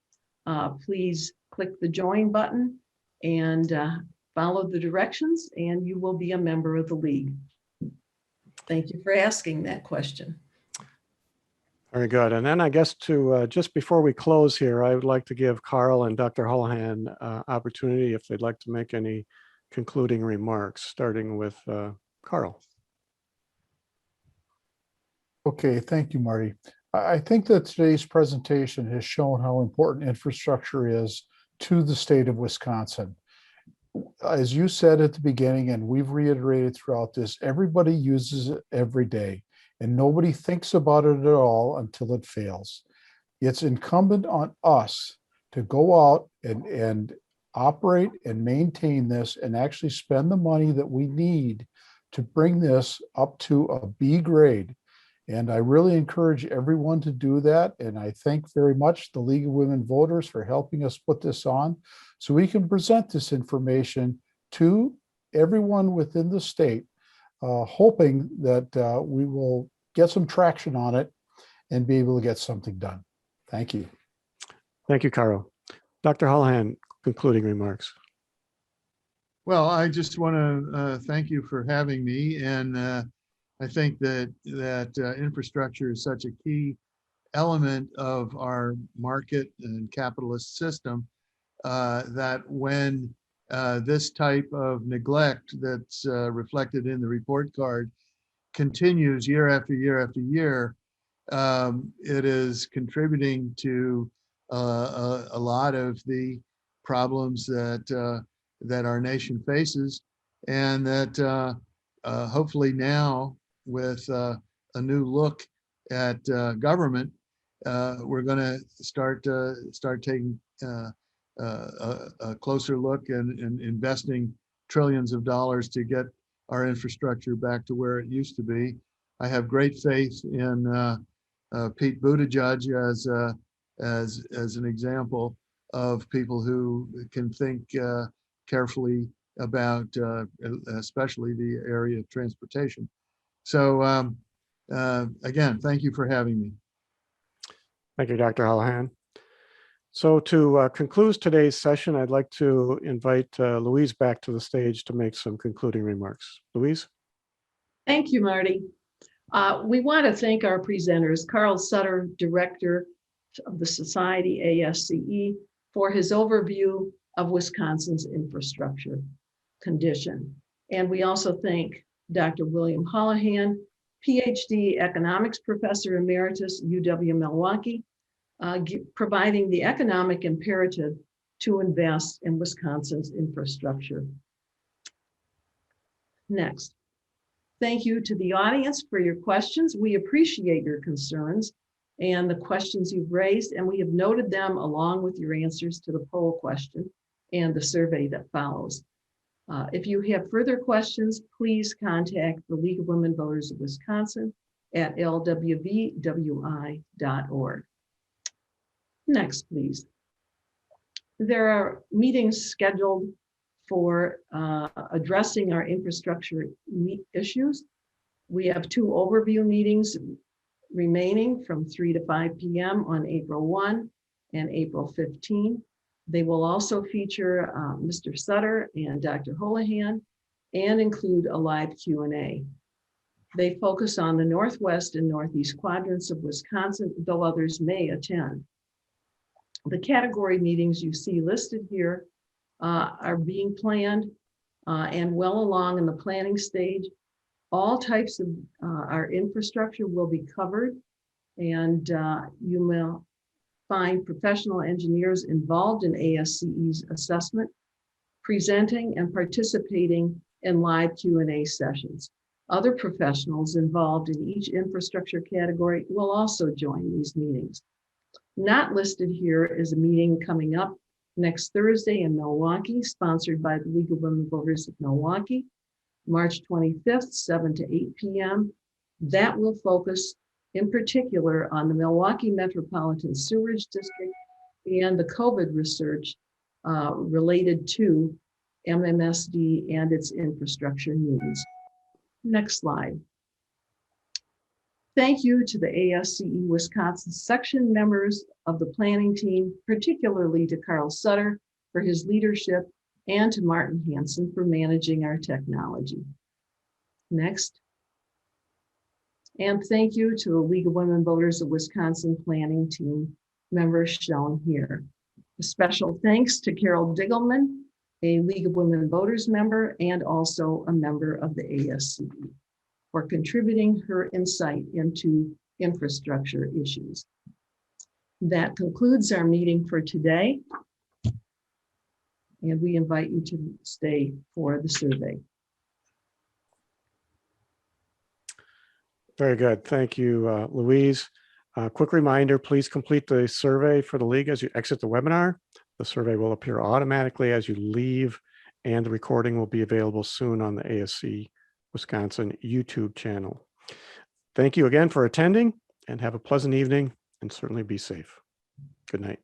Please click the join button and follow the directions, and you will be a member of the league. Thank you for asking that question. Very good. And then I guess to just before we close here, I would like to give Carl and Dr. Holohan opportunity if they'd like to make any concluding remarks, starting with Carl. Okay, thank you, Marty. I think that today's presentation has shown how important infrastructure is to the state of Wisconsin. As you said at the beginning, and we've reiterated throughout this, everybody uses it every day, and nobody thinks about it at all until it fails. It's incumbent on us to go out and operate and maintain this and actually spend the money that we need to bring this up to a B grade. And I really encourage everyone to do that. And I thank very much the League of Women Voters for helping us put this on so we can present this information to everyone within the state, hoping that we will get some traction on it and be able to get something done. Thank you. Thank you, Carl. Dr. Holohan, concluding remarks. Well, I just want to thank you for having me. And I think that infrastructure is such a key element of our market and capitalist system that when this type of neglect that's reflected in the report card continues year after year after year, it is contributing to a lot of the problems that our nation faces, and that hopefully now with a new look at government, we're going to start taking a closer look and investing trillions of dollars to get our infrastructure back to where it used to be. I have great faith in Pete Buttigieg as an example of people who can think carefully about especially the area of transportation. So again, thank you for having me. Thank you, Dr. Holohan. So to conclude today's session, I'd like to invite Louise back to the stage to make some concluding remarks. Louise? Thank you, Marty. We want to thank our presenters, Carl Sutter, Director of the Society ASCE, for his overview of Wisconsin's infrastructure condition. And we also thank Dr. William Holohan, PhD Economics Professor Emeritus, UW-Milwaukee, providing the economic imperative to invest in Wisconsin's infrastructure. Next. Thank you to the audience for your questions. We appreciate your concerns and the questions you've raised, and we have noted them along with your answers to the poll question and the survey that follows. If you have further questions, please contact the League of Women Voters of Wisconsin at LWV-WI.org. Next, please. There are meetings scheduled for addressing our infrastructure issues. We have 2 overview meetings remaining from 3 to 5 p.m. on April 1 and April 15. They will also feature Mr. Sutter and Dr. Holohan and include a live Q&A. They focus on the Northwest and Northeast quadrants of Wisconsin, though others may attend. The category meetings you see listed here are being planned and well along in the planning stage. All types of our infrastructure will be covered, and you will find professional engineers involved in ASCE's assessment, presenting and participating in live Q&A sessions. Other professionals involved in each infrastructure category will also join these meetings. Not listed here is a meeting coming up next Thursday in Milwaukee, sponsored by the League of Women Voters of Milwaukee, March 25th, 7 to 8 p.m. That will focus in particular on the Milwaukee Metropolitan Sewerage District and the COVID research related to MMSD and its infrastructure needs. Next slide. Thank you to the ASCE Wisconsin section members of the planning team, particularly to Carl Sutter for his leadership and to Martin Hansen for managing our technology. Next. And thank you to the League of Women Voters of Wisconsin planning team members shown here. A special thanks to Carol Diggleman, a League of Women Voters member and also a member of the ASCE, for contributing her insight into infrastructure issues. That concludes our meeting for today. And we invite you to stay for the survey. Very good. Thank you, Louise. Quick reminder, please complete the survey for the league as you exit the webinar. The survey will appear automatically as you leave, and the recording will be available soon on the ASCE Wisconsin YouTube channel. Thank you again for attending, and have a pleasant evening, and certainly be safe. Good night.